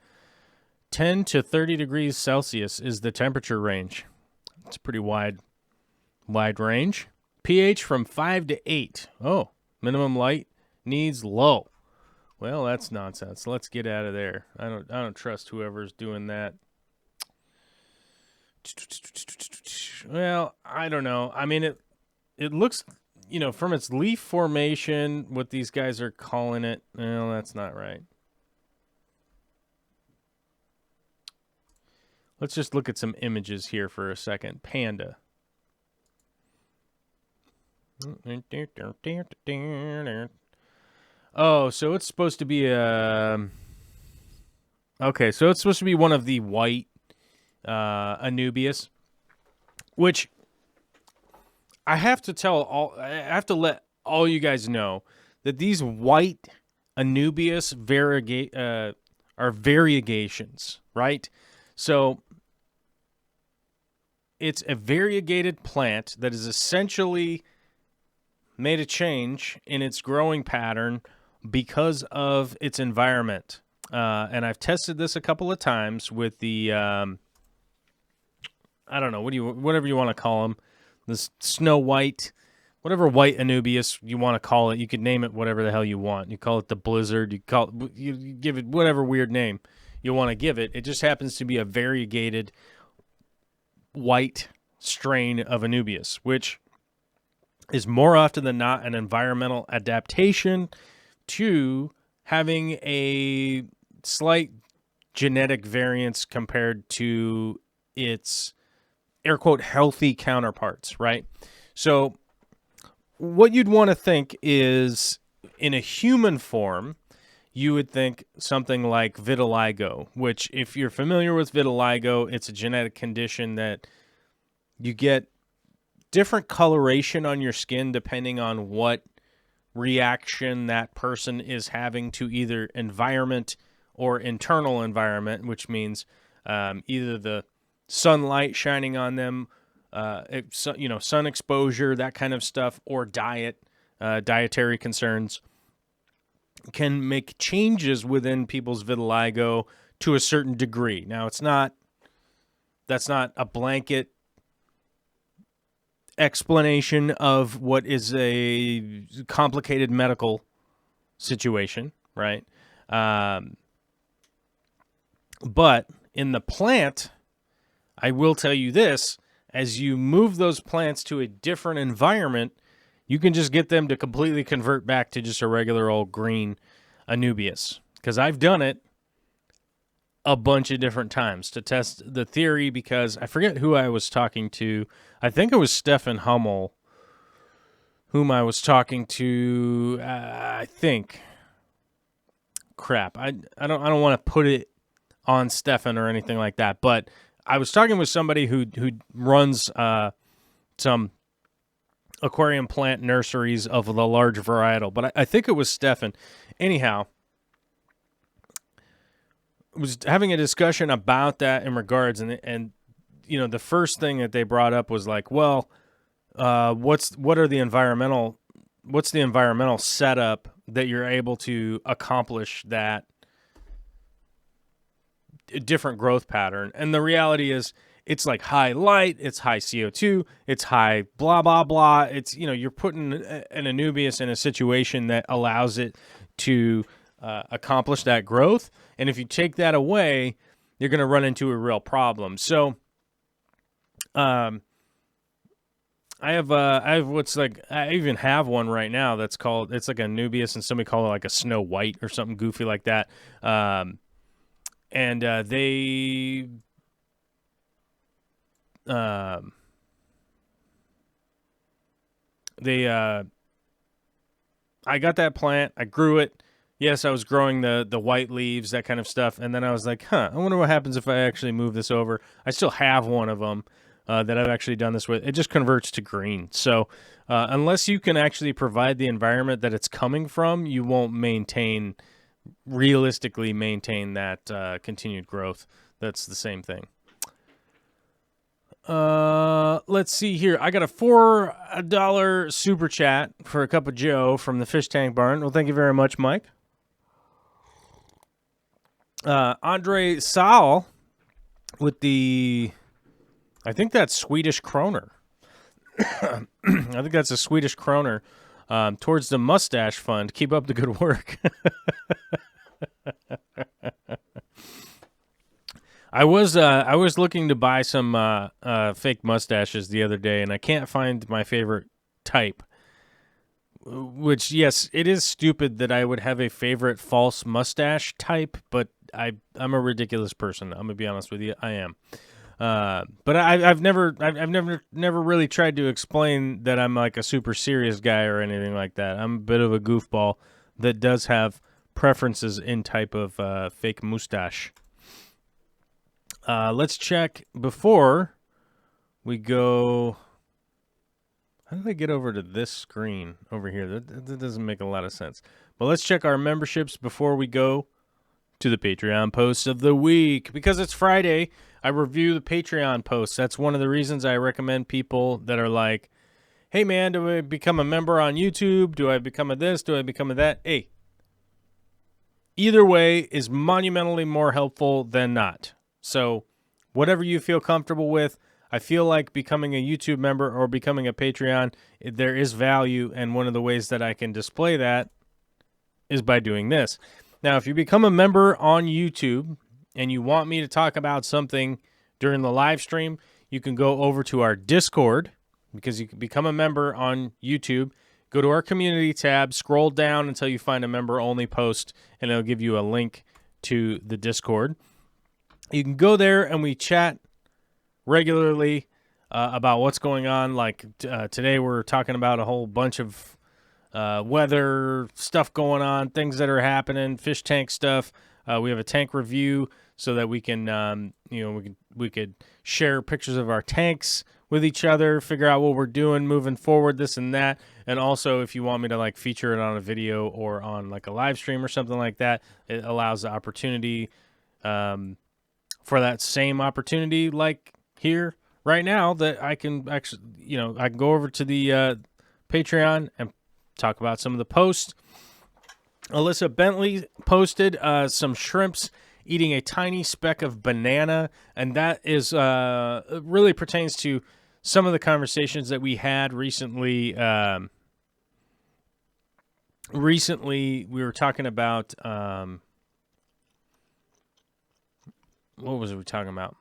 10 to 30 degrees Celsius is the temperature range. It's a pretty wide range. pH from 5 to 8. Oh, minimum light needs low. Well, that's nonsense. Let's get out of there. I don't trust whoever's doing that. Well, I don't know. I mean, it looks, from its leaf formation, what these guys are calling it. Well, that's not right. Let's just look at some images here for a second. Panda. Oh, so it's supposed to be okay, so it's supposed to be one of the white Anubias, which I have to let all you guys know that these white Anubias are variegations, right? So it's a variegated plant that is essentially made a change in its growing pattern because of its environment. And I've tested this a couple of times with the, I don't know, whatever you want to call them, this Snow White, whatever white Anubias you want to call it. You could name it whatever the hell you want. You call it the Blizzard. You give it whatever weird name you want to give it. It just happens to be a variegated white strain of Anubias, which is more often than not an environmental adaptation to having a slight genetic variance compared to its air quote healthy counterparts, right? So what you'd want to think is in a human form, you would think something like vitiligo, which if you're familiar with vitiligo, it's a genetic condition that you get different coloration on your skin depending on what reaction that person is having to either environment or internal environment, which means either the sunlight shining on them, sun exposure, that kind of stuff, or dietary concerns can make changes within people's vitiligo to a certain degree. Now, that's not a blanket explanation of what is a complicated medical situation, right? But in the plant, I will tell you this, as you move those plants to a different environment, you can just get them to completely convert back to just a regular old green Anubias. Because I've done it a bunch of different times to test the theory, because I forget who I was talking to. I think it was Stefan Hummel whom I was talking to. I think. Crap. I don't want to put it on Stefan or anything like that, but I was talking with somebody who runs some aquarium plant nurseries of the large varietal, but I think it was Stefan. Anyhow, was having a discussion about that in regards, and the first thing that they brought up was like, well, what's the environmental setup that you're able to accomplish that different growth pattern? And the reality is, it's like high light, it's high CO2, it's high blah blah blah. It's you're putting an Anubias in a situation that allows it to accomplish that growth. And if you take that away, you're going to run into a real problem. So, I have what's like, I even have one right now that's called, it's like a Nubius, and somebody call it like a Snow White or something goofy like that. And um, I got that plant, I grew it. Yes, I was growing the white leaves, that kind of stuff, and then I was like, I wonder what happens if I actually move this over. I still have one of them that I've actually done this with. It just converts to green. So unless you can actually provide the environment that it's coming from, you won't realistically maintain that continued growth. That's the same thing. Let's see here. I got a $4 super chat for a cup of Joe from the Fish Tank Barn. Well, thank you very much, Mike. Andre Saul with I think that's Swedish kroner. I think that's a Swedish kroner towards the mustache fund. Keep up the good work. I was looking to buy some fake mustaches the other day, and I can't find my favorite type. Which, yes, it is stupid that I would have a favorite false mustache type, but I'm a ridiculous person. I'm gonna be honest with you, I am. But I've never really tried to explain that I'm like a super serious guy or anything like that. I'm a bit of a goofball that does have preferences in type of fake mustache. Let's check before we go. How did I get over to this screen over here? That doesn't make a lot of sense. But let's check our memberships before we go to the Patreon posts of the week. Because it's Friday, I review the Patreon posts. That's one of the reasons I recommend people that are like, hey man, do I become a member on YouTube? Do I become a this? Do I become a that? Hey, either way is monumentally more helpful than not. So whatever you feel comfortable with, I feel like becoming a YouTube member or becoming a Patreon, there is value, and one of the ways that I can display that is by doing this. Now, if you become a member on YouTube and you want me to talk about something during the live stream, you can go over to our Discord, because you can become a member on YouTube, go to our community tab, scroll down until you find a member-only post, and it'll give you a link to the Discord. You can go there and we chat regularly about what's going on. Like today we're talking about a whole bunch of weather stuff going on, things that are happening, fish tank stuff. We have a tank review so that we can, we could share pictures of our tanks with each other, figure out what we're doing moving forward, this and that. And also, if you want me to like feature it on a video or on like a live stream or something like that, it allows the opportunity for that same opportunity, like here right now, that I can actually, I can go over to the Patreon and talk about some of the posts. Alyssa Bentley posted some shrimps eating a tiny speck of banana, and that is really pertains to some of the conversations that we had recently. We were talking about what was we talking about?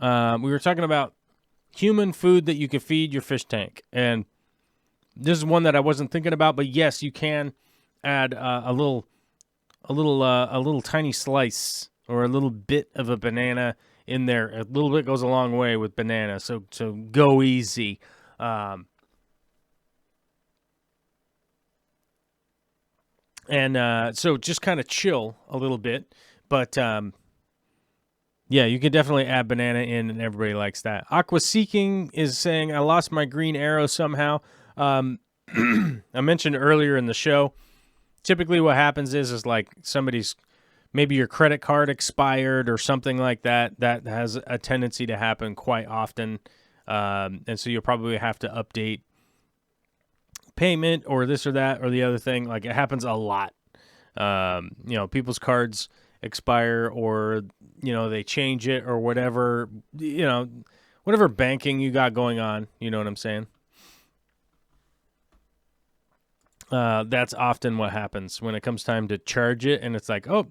We were talking about human food that you can feed your fish tank, and this is one that I wasn't thinking about. But yes, you can add a little tiny slice or a little bit of a banana in there. A little bit goes a long way with banana, so go easy. So just kind of chill a little bit, but yeah, you can definitely add banana in, and everybody likes that. Aqua Seeking is saying, I lost my green arrow somehow. I mentioned earlier in the show, typically what happens is like maybe your credit card expired or something like that. That has a tendency to happen quite often. And so you'll probably have to update payment or this or that or the other thing. Like, it happens a lot. People's cards expire, or they change it, or whatever banking you got going on, you know what I'm saying? That's often what happens when it comes time to charge it, and it's like, oh,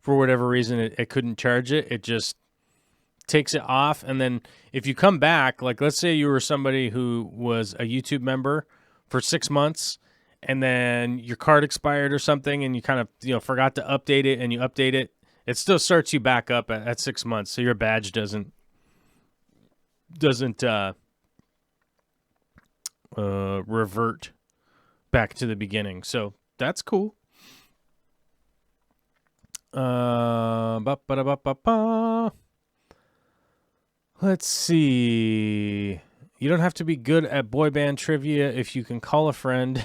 for whatever reason it couldn't charge it. It just takes it off, and then if you come back, like let's say you were somebody who was a YouTube member for 6 months, and then your card expired or something, and you kind of forgot to update it, and you update it, it still starts you back up at 6 months, so your badge doesn't revert back to the beginning. So that's cool. Let's see. You don't have to be good at boy band trivia if you can call a friend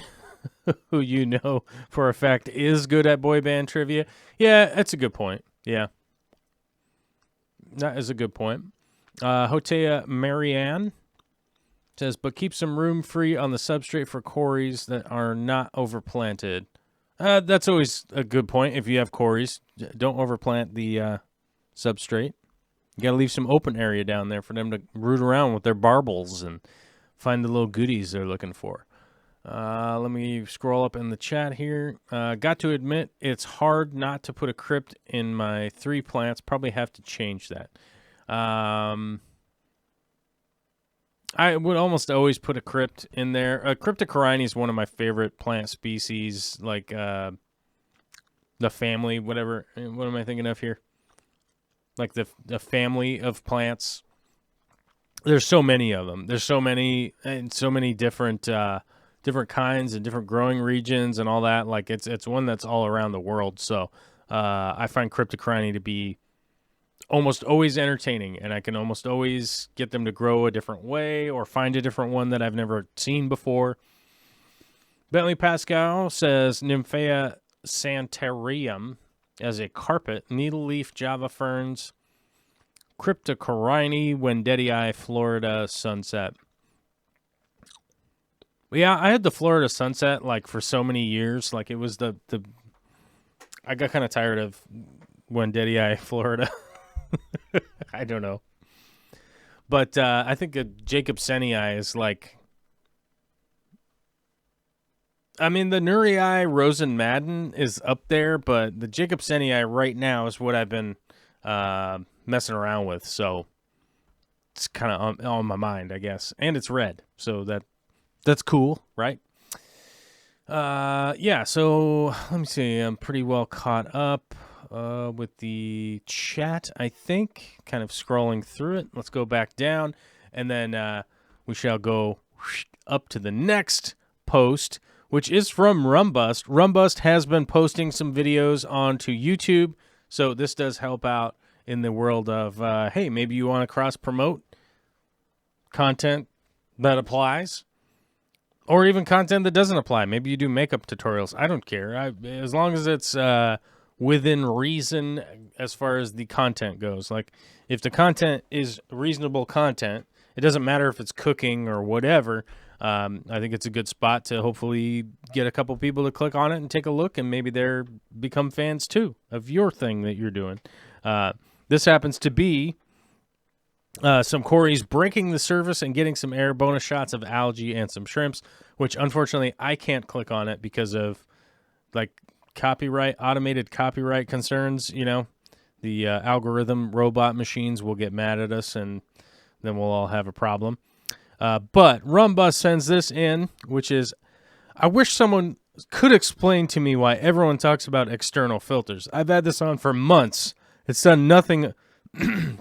who you know for a fact is good at boy band trivia. Yeah, that's a good point. Yeah. That is a good point. Hotea Marianne says, but keep some room free on the substrate for quarries that are not overplanted. That's always a good point. If you have quarries, don't overplant the substrate. You got to leave some open area down there for them to root around with their barbels and find the little goodies they're looking for. Let me scroll up in the chat here. Got to admit, it's hard not to put a crypt in my 3 plants. Probably have to change that. I would almost always put a crypt in there. Cryptocorini is one of my favorite plant species, like the family, whatever. What am I thinking of here? Like the family of plants. There's so many of them. There's so many and so many different kinds and different growing regions and all that. Like it's one that's all around the world. So I find Cryptocorini to be almost always entertaining, and I can almost always get them to grow a different way or find a different one that I've never seen before. Bentley Pascal says Nymphea sanitarium as a carpet, needle leaf Java ferns, Cryptocorini Wendetii Florida sunset. Yeah, I had the Florida sunset like for so many years. Like it was the I got kind of tired of Wendetii Florida. I don't know. But I think a Jacobsenii is like... I mean, the Nurii Rosen Madden is up there, but the Jacobsenii right now is what I've been messing around with. So it's kind of on my mind, I guess. And it's red, so that's cool, right? Yeah, so let me see. I'm pretty well caught up with the chat, I think. Kind of scrolling through it. Let's go back down, and then we shall go up to the next post, which is from Rumbust. Rumbust has been posting some videos onto YouTube, so this does help out in the world of, hey, maybe you want to cross-promote content that applies, or even content that doesn't apply. Maybe you do makeup tutorials. I don't care. As long as it's within reason as far as the content goes. Like, if the content is reasonable content, it doesn't matter if it's cooking or whatever. I think it's a good spot to hopefully get a couple people to click on it and take a look, and maybe they're become fans too of your thing that you're doing. This happens to be some quarries breaking the surface and getting some air bonus shots of algae and some shrimps, which unfortunately I can't click on it because of like automated copyright concerns. You know, the algorithm robot machines will get mad at us, and then we'll all have a problem. But Rumbus sends this in, which is, I wish someone could explain to me why everyone talks about external filters. I've had this on for months. It's done nothing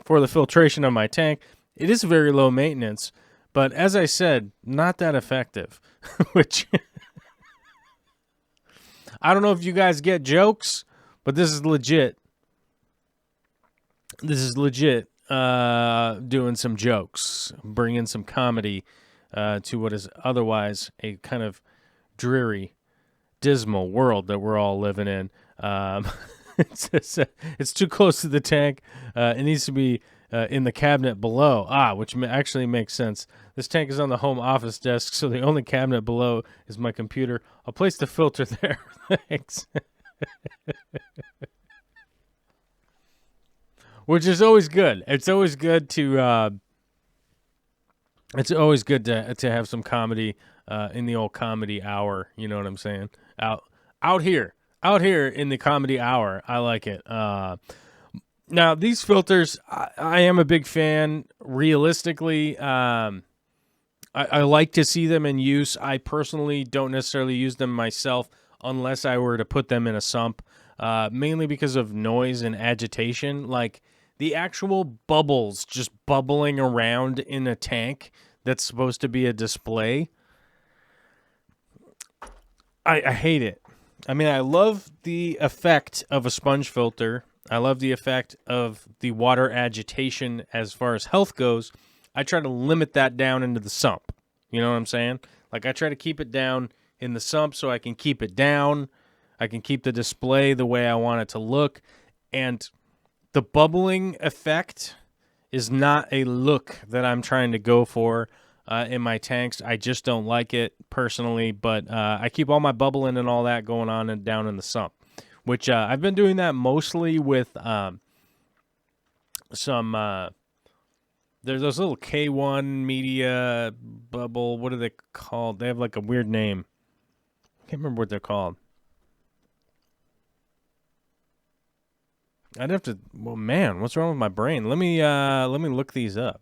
for the filtration of my tank. It is very low maintenance, but as I said, not that effective, which I don't know if you guys get jokes, but this is legit. This is legit. Doing some jokes, bringing some comedy to what is otherwise a kind of dreary, dismal world that we're all living in. It's too close to the tank. It needs to be in the cabinet below. Which actually makes sense. This tank is on the home office desk, so the only cabinet below is my computer. I'll place the filter there. Thanks. Which is always good. It's always good to have some comedy in the old comedy hour. You know what I'm saying? Out here in the comedy hour. I like it. Now, these filters, I am a big fan. Realistically, I like to see them in use. I personally don't necessarily use them myself unless I were to put them in a sump, mainly because of noise and agitation. Like the actual bubbles just bubbling around in a tank that's supposed to be a display. I hate it. I mean, I love the effect of a sponge filter. I love the effect of the water agitation as far as health goes. I try to limit that down into the sump. You know what I'm saying? Like I try to keep it down in the sump so I can keep it down. I can keep the display the way I want it to look. And the bubbling effect is not a look that I'm trying to go for in my tanks. I just don't like it personally, but I keep all my bubbling and all that going on and down in the sump, which I've been doing that mostly with some there's those little K1 media bubble. What are they called? They have like a weird name. I can't remember what they're called. I'd have to. Well, man, what's wrong with my brain? Let me look these up.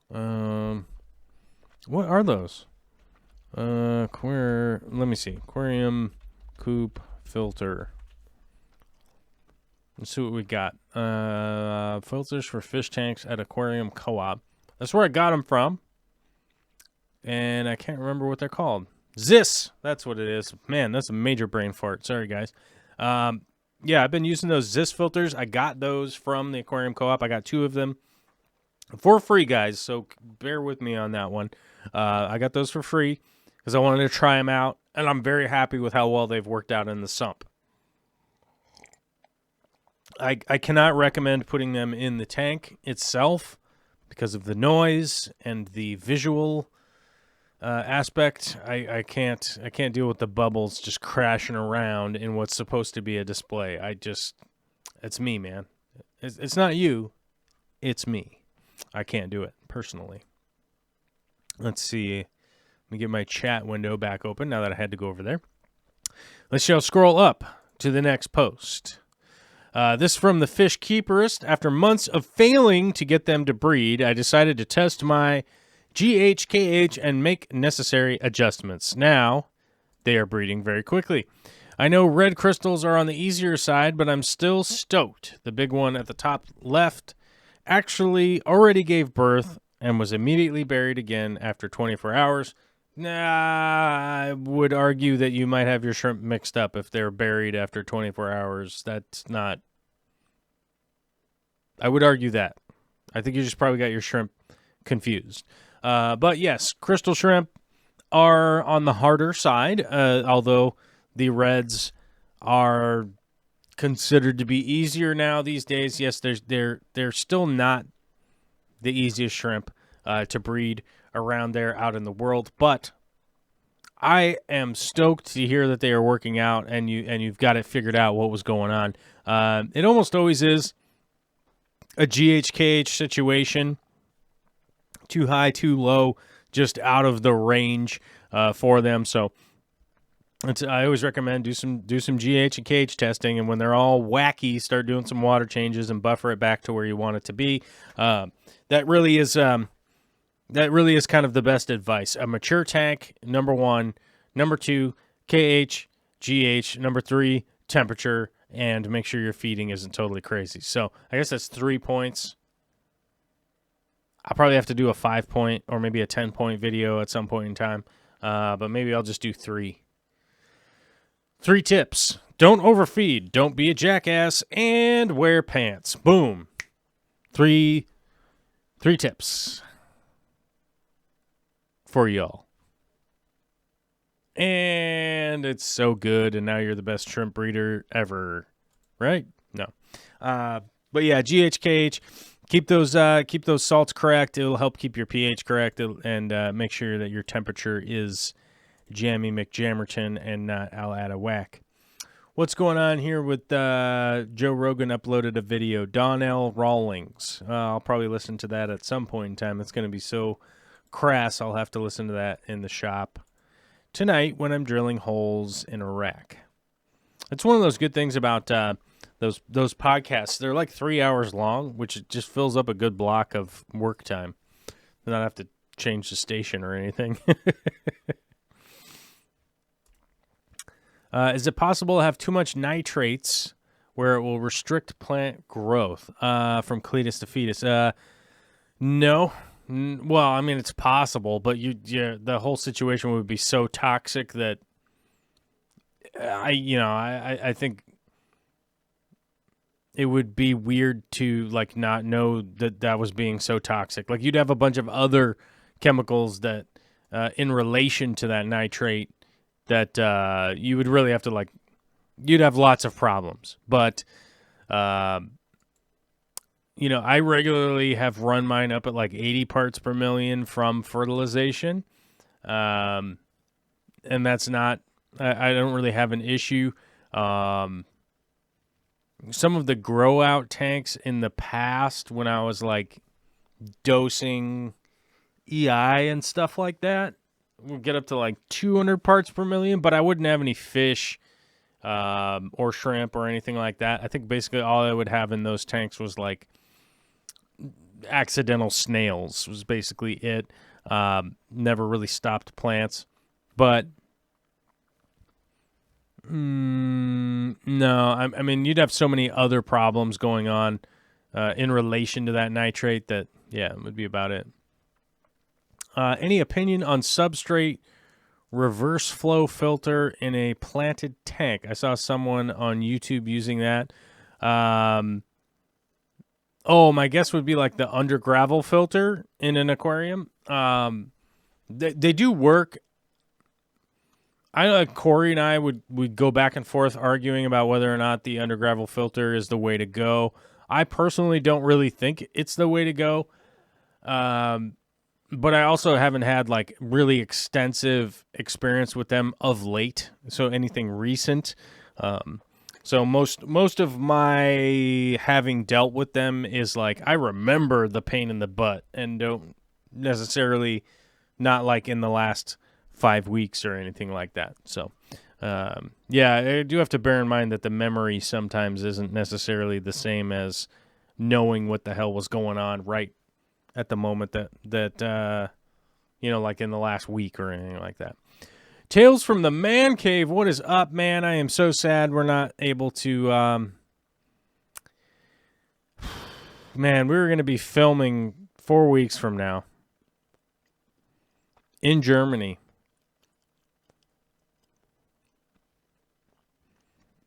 What are those? Let me see. Aquarium coop filter. Let's see what we got. Filters for fish tanks at Aquarium Co-op. That's where I got them from. And I can't remember what they're called. Zis. That's what it is. Man, that's a major brain fart. Sorry, guys. Yeah, I've been using those Zis filters. I got those from the Aquarium Co-op. I got 2 of them for free, guys. So bear with me on that one. I got those for free because I wanted to try them out. And I'm very happy with how well they've worked out in the sump. I cannot recommend putting them in the tank itself because of the noise and the visual aspect. I can't deal with the bubbles just crashing around in what's supposed to be a display. It's me, man. It's not you. It's me. I can't do it personally. Let's see. Let me get my chat window back open now that I had to go over there. Let's scroll up to the next post. This from the Fish Keeperist. After months of failing to get them to breed, I decided to test my GHKH and make necessary adjustments. Now, they are breeding very quickly. I know red crystals are on the easier side, but I'm still stoked. The big one at the top left actually already gave birth and was immediately buried again after 24 hours. I would argue that you might have your shrimp mixed up if they're buried after 24 hours. That's not... I would argue that. I think you just probably got your shrimp confused. But yes, crystal shrimp are on the harder side, although the reds are considered to be easier now these days. Yes, they're still not the easiest shrimp to breed around there out in the world, but I am stoked to hear that they are working out and you've got it figured out what was going on. It almost always is a GHKH situation. Too high, too low, just out of the range for them. So I always recommend do some GH and KH testing, and when they're all wacky, start doing some water changes and buffer it back to where you want it to be. That really is kind of the best advice. A mature tank, number 1. Number 2, KH, GH. Number 3, temperature, and make sure your feeding isn't totally crazy. So I guess that's 3 points. I'll probably have to do a 5-point or maybe a 10-point video at some point in time, but maybe I'll just do 3. 3 tips. Don't overfeed. Don't be a jackass. And wear pants. Boom. 3 tips for y'all. And it's so good, and now you're the best shrimp breeder ever, right? No. But yeah, GHKH, keep those salts correct. It'll help keep your pH correct, and make sure that your temperature is Jammy McJammerton and not out of whack. What's going on here with Joe Rogan uploaded a video, Donnell Rawlings. I'll probably listen to that at some point in time. It's going to be so crass, I'll have to listen to that in the shop tonight when I'm drilling holes in Iraq. It's one of those good things about those podcasts. They're like 3 hours long, which just fills up a good block of work time. And I don't have to change the station or anything. Is it possible to have too much nitrates where it will restrict plant growth? From Cletus to Fetus. No. Well, I mean, it's possible, but the whole situation would be so toxic that I think it would be weird to like not know that was being so toxic. Like you'd have a bunch of other chemicals that in relation to that nitrate that you would really have to like, you'd have lots of problems. But, I regularly have run mine up at like 80 parts per million from fertilization. And that's not, I don't really have an issue. Some of the grow out tanks in the past when I was like dosing EI and stuff like that, we'll get up to like 200 parts per million, but I wouldn't have any fish or shrimp or anything like that. I think basically all I would have in those tanks was like accidental snails was basically it. Never really stopped plants, but no, I mean, you'd have so many other problems going on in relation to that nitrate that, yeah, it would be about it. Any opinion on substrate reverse flow filter in a planted tank? I saw someone on YouTube using that. My guess would be like the under gravel filter in an aquarium. They do work. I know Corey and I would go back and forth arguing about whether or not the under gravel filter is the way to go. I personally don't really think it's the way to go. But I also haven't had like really extensive experience with them of late. So anything recent. So most of my having dealt with them is like, I remember the pain in the butt and don't necessarily not like in the last 5 weeks or anything like that. So, I do have to bear in mind that the memory sometimes isn't necessarily the same as knowing what the hell was going on right at the moment that like in the last week or anything like that. Tales from the Man Cave. What is up, man? I am so sad we're not able to, man, we were going to be filming 4 weeks from now in Germany.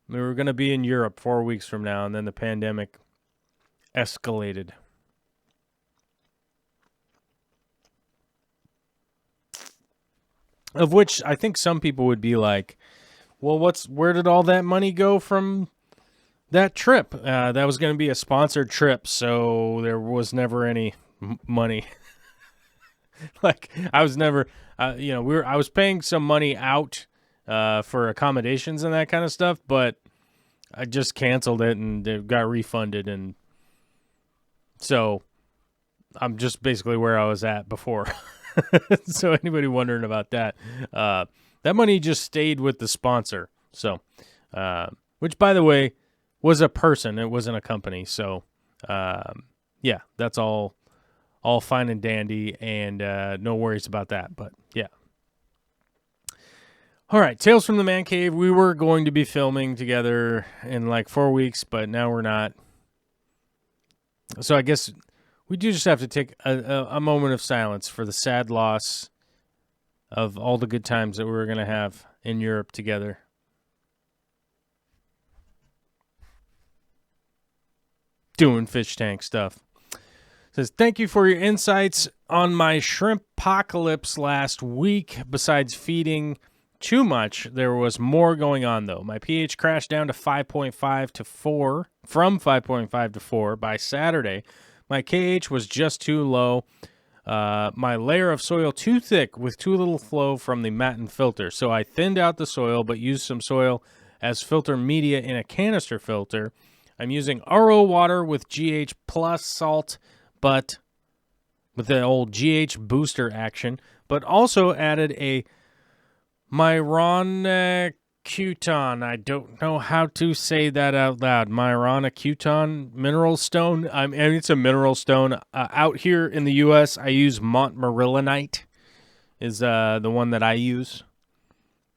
We were going to be in Europe 4 weeks from now, and then the pandemic escalated. Of which I think some people would be like, well, where did all that money go from that trip? That was going to be a sponsored trip, so there was never any money. Like, I was never, I was paying some money out for accommodations and that kind of stuff, but I just canceled it and it got refunded, and so I'm just basically where I was at before. So anybody wondering about that, that money just stayed with the sponsor. So, which by the way was a person, it wasn't a company. So, that's all fine and dandy, and no worries about that. But yeah. All right, Tales from the Man Cave. We were going to be filming together in like 4 weeks, but now we're not. So I guess we do just have to take a moment of silence for the sad loss of all the good times that we were going to have in Europe together. Doing fish tank stuff. Says, thank you for your insights on my shrimp apocalypse last week. Besides feeding too much, there was more going on, though. My pH crashed down to 5.5 to 4, from 5.5 to 4 by Saturday. My KH was just too low. My layer of soil too thick with too little flow from the Matin filter. So I thinned out the soil, but used some soil as filter media in a canister filter. I'm using RO water with GH plus salt, but with the old GH booster action, but also added a Myronectone Cuton. I don't know how to say that out loud. Myronocuton mineral stone. I mean, it's a mineral stone. Out here in the U.S., I use Montmorillonite. Is the one that I use.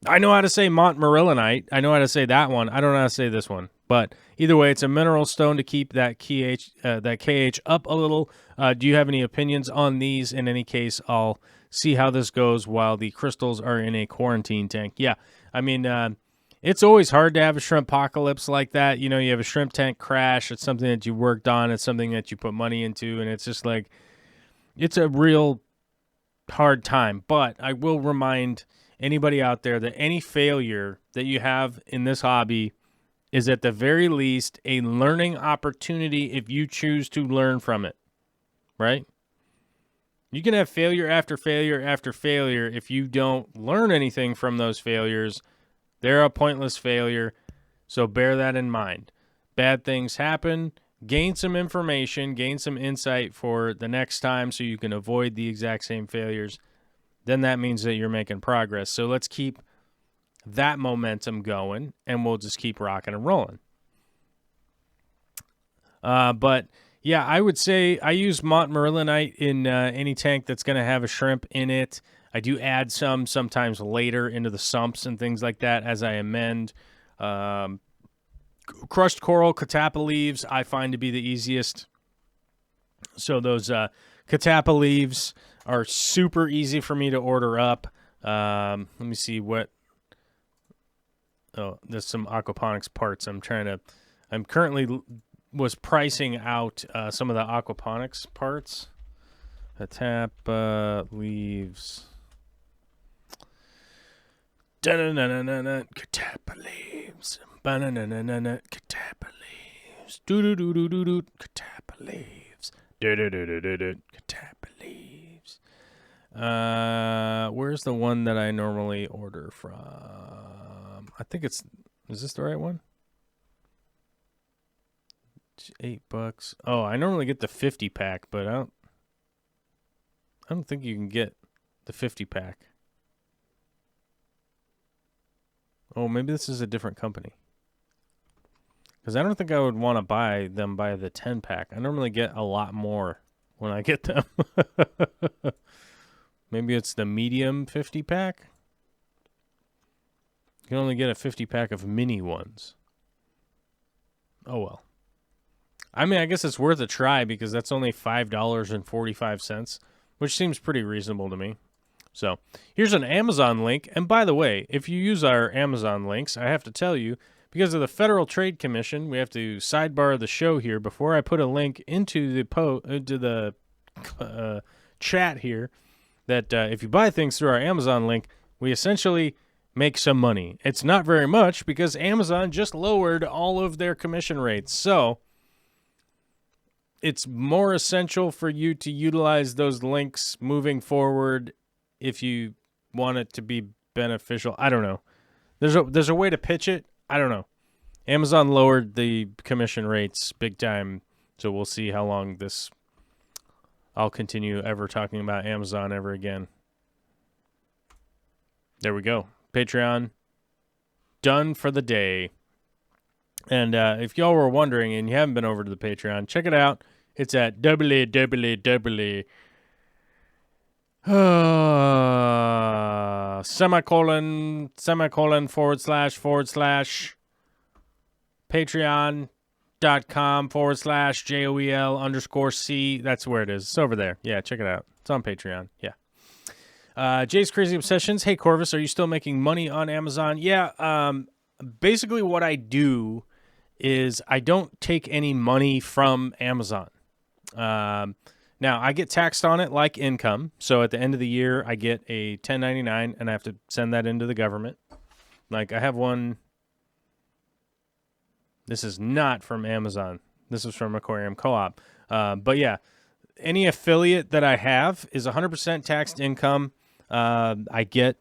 I know how to say Montmorillonite. I know how to say that one. I don't know how to say this one. But either way, it's a mineral stone to keep that KH up a little. Do you have any opinions on these? In any case, I'll see how this goes while the crystals are in a quarantine tank. Yeah, I mean, it's always hard to have a shrimp apocalypse like that. You know, you have a shrimp tank crash. It's something that you worked on. It's something that you put money into. And it's just like, it's a real hard time. But I will remind anybody out there that any failure that you have in this hobby is at the very least a learning opportunity if you choose to learn from it, right? You can have failure after failure after failure. If you don't learn anything from those failures, they're a pointless failure. So bear that in mind. Bad things happen. Gain some information, gain some insight for the next time so you can avoid the exact same failures. Then that means that you're making progress. So let's keep that momentum going, and we'll just keep rocking and rolling. But yeah, I would say I use Montmorillonite in any tank that's going to have a shrimp in it. I do add some sometimes later into the sumps and things like that as I amend. Crushed coral, catappa leaves, I find to be the easiest. So those catappa leaves are super easy for me to order up. Let me see what. Oh, there's some aquaponics parts. I'm currently was pricing out some of the aquaponics parts. Catappa leaves. Catappa leaves. Catappa leaves. Do-do-do-do-do-do. Catappa leaves. Do-do-do-do-do-do. Catappa leaves. Where's the one that I normally order from? I think is this the right one? $8. Oh, I normally get the 50 pack, but I don't think you can get the 50 pack. Oh, maybe this is a different company. Because I don't think I would want to buy them by the 10 pack. I normally get a lot more when I get them. Maybe it's the medium 50 pack. You can only get a 50 pack of mini ones. Oh well. I mean, I guess it's worth a try because that's only $5.45, which seems pretty reasonable to me. So here's an Amazon link. And by the way, if you use our Amazon links, I have to tell you, because of the Federal Trade Commission, we have to sidebar the show here before I put a link into the chat here that if you buy things through our Amazon link, we essentially make some money. It's not very much because Amazon just lowered all of their commission rates. So it's more essential for you to utilize those links moving forward if you want it to be beneficial. I don't know. There's a way to pitch it. I don't know. Amazon lowered the commission rates big time, so we'll see how long I'll continue ever talking about Amazon ever again. There we go. Patreon done for the day. And if y'all were wondering and you haven't been over to the Patreon, check it out. It's at patreon.com//Joel_C. That's where it is. It's over there. Yeah, check it out. It's on Patreon. Yeah. Jay's Crazy Obsessions. Hey, Corvus, are you still making money on Amazon? Yeah. Basically what I do is I don't take any money from Amazon. Now, I get taxed on it like income. So at the end of the year, I get a 1099 and I have to send that into the government. Like I have one. This is not from Amazon. This is from Aquarium Co-op. But yeah, any affiliate that I have is 100% taxed income. I get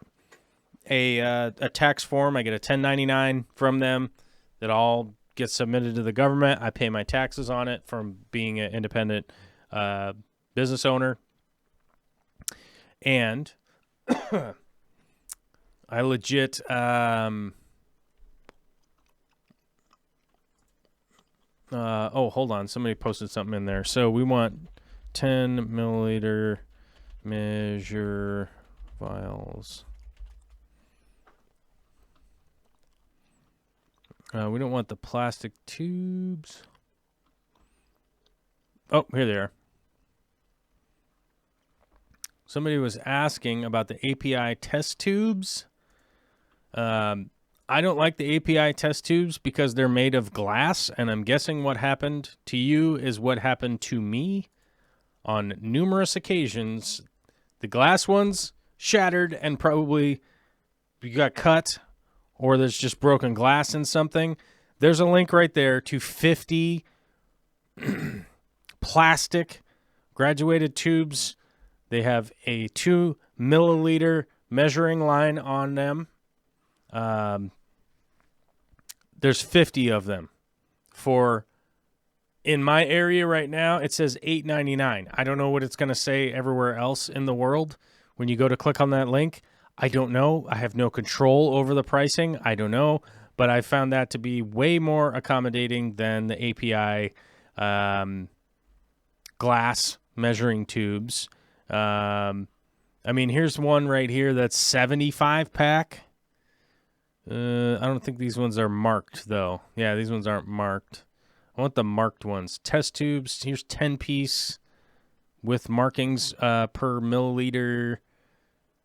a tax form. I get a 1099 from them that all gets submitted to the government. I pay my taxes on it from being an independent business owner. And I legit Oh, hold on. Somebody posted something in there. So we want 10 milliliter measure vials. We don't want the plastic tubes. Oh, here they are. Somebody was asking about the API test tubes. I don't like the API test tubes because they're made of glass, and I'm guessing what happened to you is what happened to me on numerous occasions. The glass ones shattered, and probably you got cut, or there's just broken glass in something. There's a link right there to 50 plastic graduated tubes. They have a 2 milliliter measuring line on them. There's 50 of them. In my area right now, it says $8.99. I don't know what it's going to say everywhere else in the world. When you go to click on that link, I don't know. I have no control over the pricing. I don't know. But I found that to be way more accommodating than the API glass measuring tubes. I mean, here's one right here that's 75 pack. I don't think these ones are marked, though. Yeah, these ones aren't marked. I want the marked ones. Test tubes. Here's 10 piece with markings per milliliter.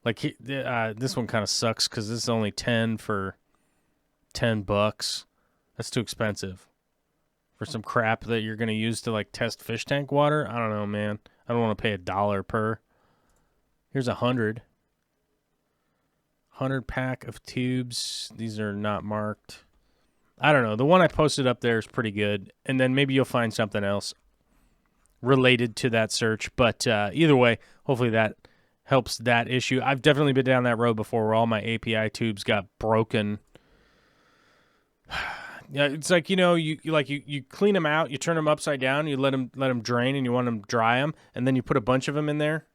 Like this one kind of sucks because this is only 10 for $10. That's too expensive for some crap that you're gonna use to like test fish tank water. I don't know, man. I don't want to pay $1 per. Here's 100 pack of tubes. These are not marked. I don't know. The one I posted up there is pretty good, and then maybe you'll find something else related to that search. But either way, hopefully that helps that issue. I've definitely been down that road before where all my API tubes got broken. Yeah, it's like, you clean them out, you turn them upside down, you let them drain, and you want them dry them, and then you put a bunch of them in there.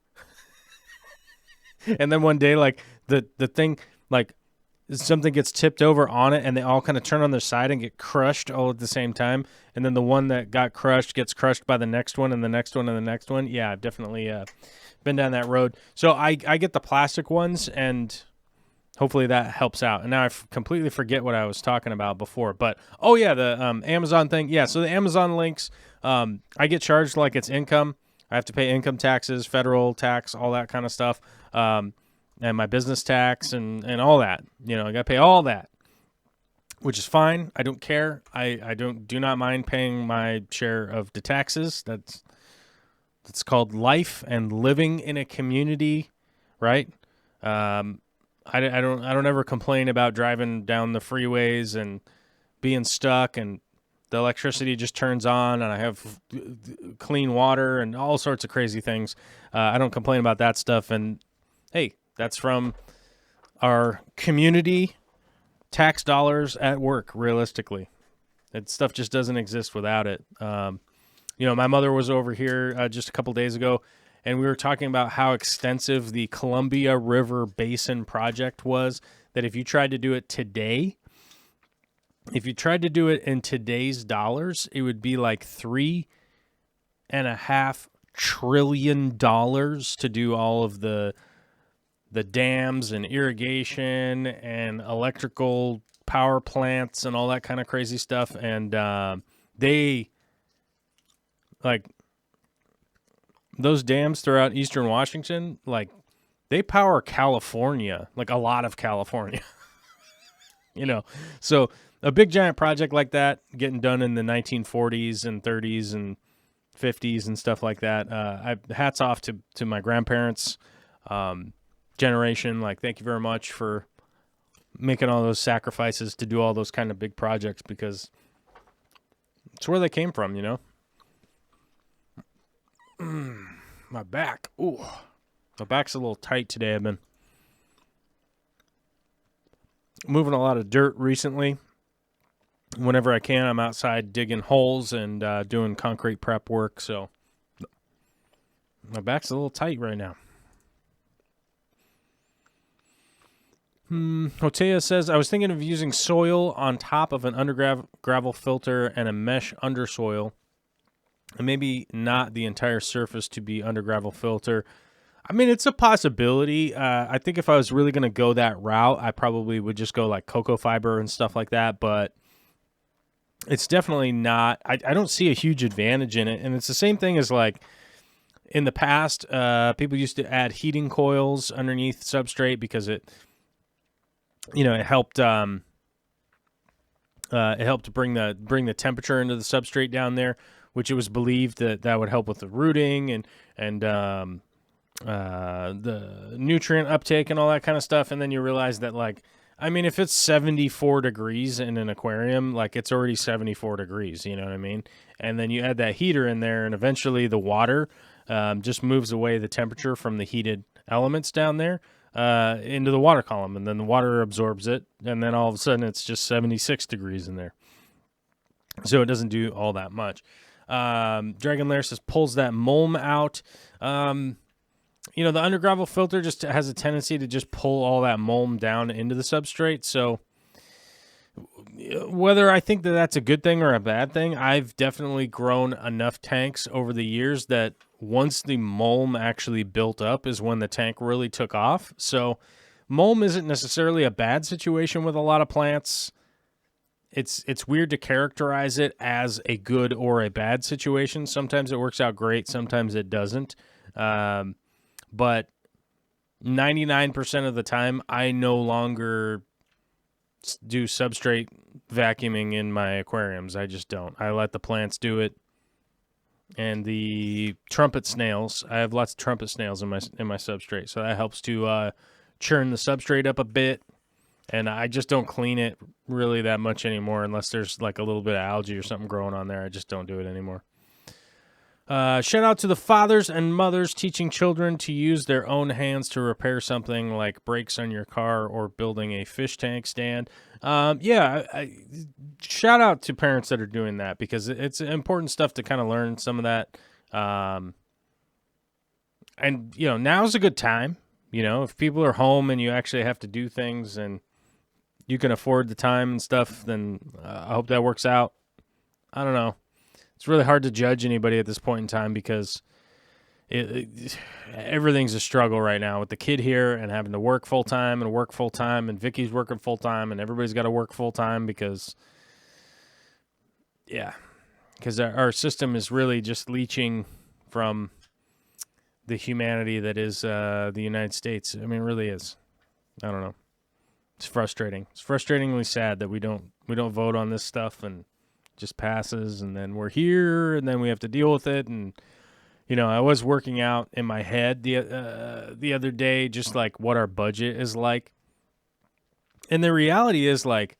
And then one day, like the thing, like something gets tipped over on it, and they all kind of turn on their side and get crushed all at the same time. And then the one that got crushed gets crushed by the next one, and the next one, and the next one. Yeah, I've definitely been down that road. So I get the plastic ones, and hopefully that helps out. And now I completely forget what I was talking about before. But, oh, yeah, the Amazon thing. Yeah, so the Amazon links, I get charged like it's income. I have to pay income taxes, federal tax, all that kind of stuff, and my business tax and all that. I got to pay all that, which is fine. I don't care. I do not mind paying my share of the taxes. That's called life and living in a community, right? I don't ever complain about driving down the freeways and being stuck and the electricity just turns on and I have clean water and all sorts of crazy things. I don't complain about that stuff. And hey, that's from our community tax dollars at work, realistically. That stuff just doesn't exist without it. My mother was over here just a couple days ago, and we were talking about how extensive the Columbia River Basin project was, that if you tried to do it today, if you tried to do it in today's dollars, it would be like $3.5 trillion to do all of the dams and irrigation and electrical power plants and all that kind of crazy stuff. And they, like, those dams throughout eastern Washington, like, they power California, like a lot of California. So a big giant project like that getting done in the 1940s and 30s and 50s and stuff like that. Hats off to my grandparents' generation. Like, thank you very much for making all those sacrifices to do all those kind of big projects, because it's where they came from, My back. Ooh. My back's a little tight today. I've been moving a lot of dirt recently. Whenever I can, I'm outside digging holes and doing concrete prep work, so my back's a little tight right now. Hotea says, I was thinking of using soil on top of an gravel filter and a mesh undersoil, and maybe not the entire surface to be under gravel filter. I mean, it's a possibility. I think if I was really going to go that route, I probably would just go like cocoa fiber and stuff like that, but it's definitely not. I don't see a huge advantage in it, and it's the same thing as like in the past, people used to add heating coils underneath substrate because it helped bring the temperature into the substrate down there, which it was believed that would help with the rooting and the nutrient uptake and all that kind of stuff. And then you realize that, like, I mean, if it's 74 degrees in an aquarium, like, it's already 74 degrees, you know what I mean? And then you add that heater in there, and eventually the water just moves away the temperature from the heated elements down there into the water column, and then the water absorbs it, and then all of a sudden it's just 76 degrees in there. So it doesn't do all that much. Dragon Lair says pulls that mulm out. The under gravel filter just has a tendency to just pull all that mulm down into the substrate. So whether I think that that's a good thing or a bad thing, I've definitely grown enough tanks over the years that once the mulm actually built up is when the tank really took off. So mulm isn't necessarily a bad situation with a lot of plants. It's weird to characterize it as a good or a bad situation. Sometimes it works out great, sometimes it doesn't. But 99% of the time, I no longer do substrate vacuuming in my aquariums. I just don't. I let the plants do it. And the trumpet snails, I have lots of trumpet snails in my substrate, so that helps to churn the substrate up a bit. And I just don't clean it really that much anymore unless there's like a little bit of algae or something growing on there. I just don't do it anymore. Shout out to the fathers and mothers teaching children to use their own hands to repair something like brakes on your car or building a fish tank stand. Shout out to parents that are doing that because it's important stuff to kind of learn some of that. And now's a good time. If people are home and you actually have to do things and you can afford the time and stuff, then I hope that works out. I don't know. It's really hard to judge anybody at this point in time because everything's a struggle right now with the kid here and having to work full-time and Vicky's working full-time and everybody's got to work full-time because our system is really just leeching from the humanity that is the United States. I mean, it really is. I don't know. It's frustrating. It's frustratingly sad that we don't vote on this stuff and just passes, and then we're here, and then we have to deal with it. And I was working out in my head the other day, just like what our budget is like, and the reality is like,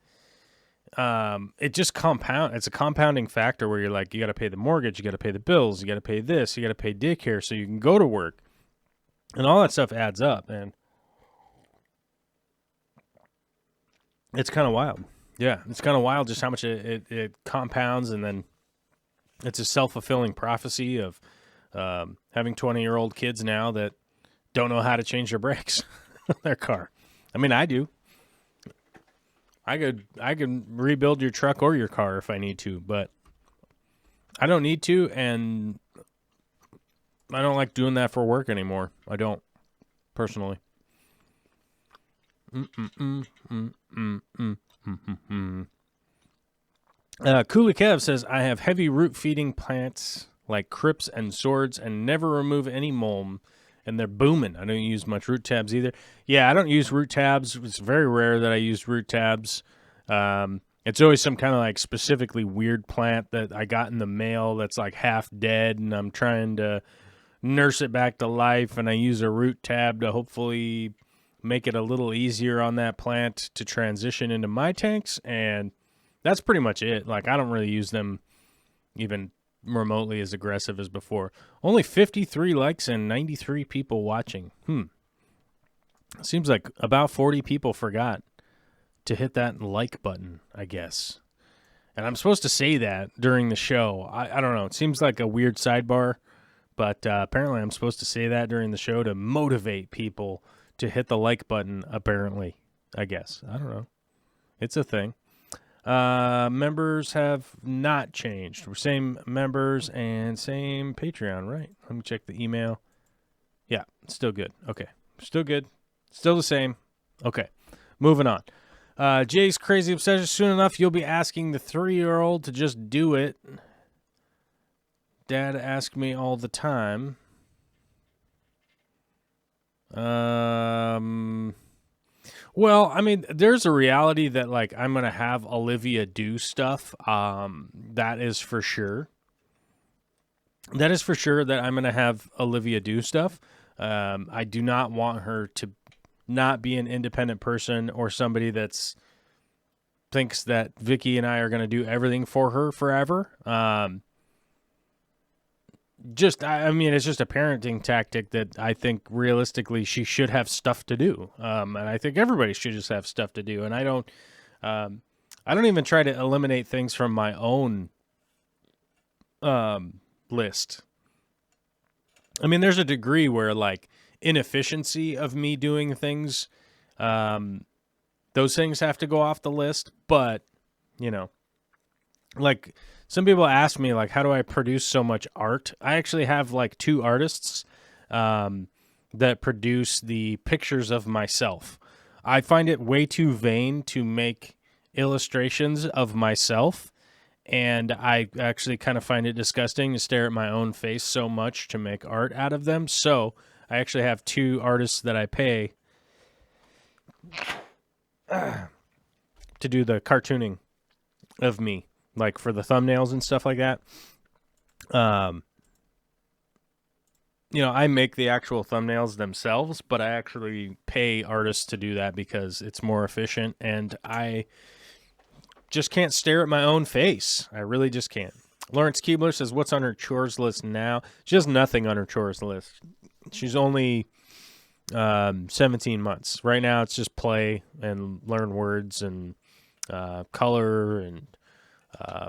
it just It's a compounding factor where you're like, you got to pay the mortgage, you got to pay the bills, you got to pay this, you got to pay daycare so you can go to work, and all that stuff adds up, and it's kind of wild. Yeah, it's kind of wild just how much it compounds, and then it's a self-fulfilling prophecy of having 20-year-old kids now that don't know how to change their brakes on their car. I mean, I do. I could rebuild your truck or your car if I need to, but I don't need to, and I don't like doing that for work anymore. I don't, personally. Cooley Kev says, I have heavy root feeding plants like crypts and swords and never remove any mulm, and they're booming. I don't use much root tabs either. Yeah, I don't use root tabs. It's very rare that I use root tabs. It's always some kind of like specifically weird plant that I got in the mail that's like half dead, and I'm trying to nurse it back to life, and I use a root tab to hopefully make it a little easier on that plant to transition into my tanks, and that's pretty much it. Like, I don't really use them even remotely as aggressive as before. Only 53 likes and 93 people watching. Seems like about 40 people forgot to hit that like button, I guess. And I'm supposed to say that during the show. I don't know. It seems like a weird sidebar, but apparently I'm supposed to say that during the show to motivate people to hit the like button, apparently. I guess. I don't know. It's a thing. Members have not changed. We're same members and same Patreon, right? Let me check the email. Yeah, still good. Okay. Still good. Still the same. Okay. Moving on. Jay's crazy obsession. Soon enough, you'll be asking the 3-year-old to just do it. Dad asks me all the time. Well, I mean, there's a reality that, like, I'm going to have Olivia do stuff. That is for sure. That is for sure that I'm going to have Olivia do stuff. I do not want her to not be an independent person or somebody that's thinks that Vicky and I are going to do everything for her forever. I mean, it's just a parenting tactic that I think realistically she should have stuff to do. And I think everybody should just have stuff to do. And I don't even try to eliminate things from my own list. I mean, there's a degree where, like, inefficiency of me doing things, those things have to go off the list. But, you know, like, some people ask me, like, how do I produce so much art? I actually have, like, 2 artists that produce the pictures of myself. I find it way too vain to make illustrations of myself, and I actually kind of find it disgusting to stare at my own face so much to make art out of them. So I actually have 2 artists that I pay to do the cartooning of me, like for the thumbnails and stuff like that. You know, I make the actual thumbnails themselves, but I actually pay artists to do that because it's more efficient, and I just can't stare at my own face. I really just can't. Lawrence Keebler says, what's on her chores list now? She has nothing on her chores list. She's only 17 months. Right now it's just play and learn words and color and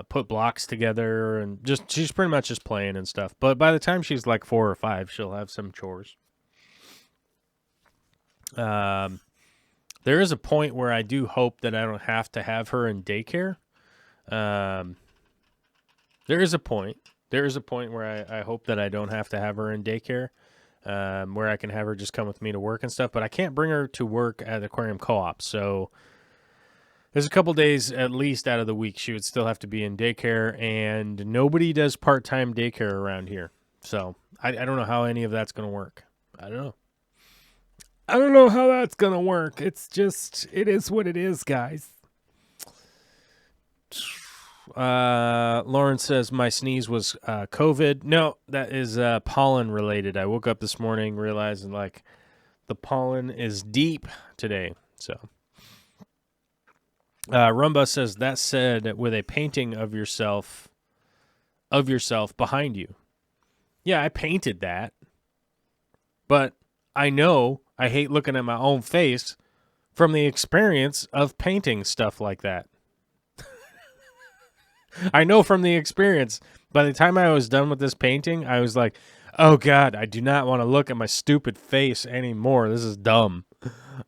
put blocks together, and just she's pretty much just playing and stuff. But by the time she's like 4 or 5, she'll have some chores. There is a point where I do hope that I don't have to have her in daycare. There is a point. There is a point where I hope that I don't have to have her in daycare, where I can have her just come with me to work and stuff. But I can't bring her to work at Aquarium Co-op, so there's a couple days at least out of the week she would still have to be in daycare, and nobody does part-time daycare around here. So I don't know how any of that's going to work. I don't know how that's going to work. It's just, it is what it is, guys. Lauren says, my sneeze was COVID. No, that is pollen related. I woke up this morning realizing, like, the pollen is deep today. So Rumba says, that said, with a painting of yourself behind you. Yeah, I painted that. But I know I hate looking at my own face from the experience of painting stuff like that. I know from the experience, by the time I was done with this painting, I was like, oh God, I do not want to look at my stupid face anymore. This is dumb.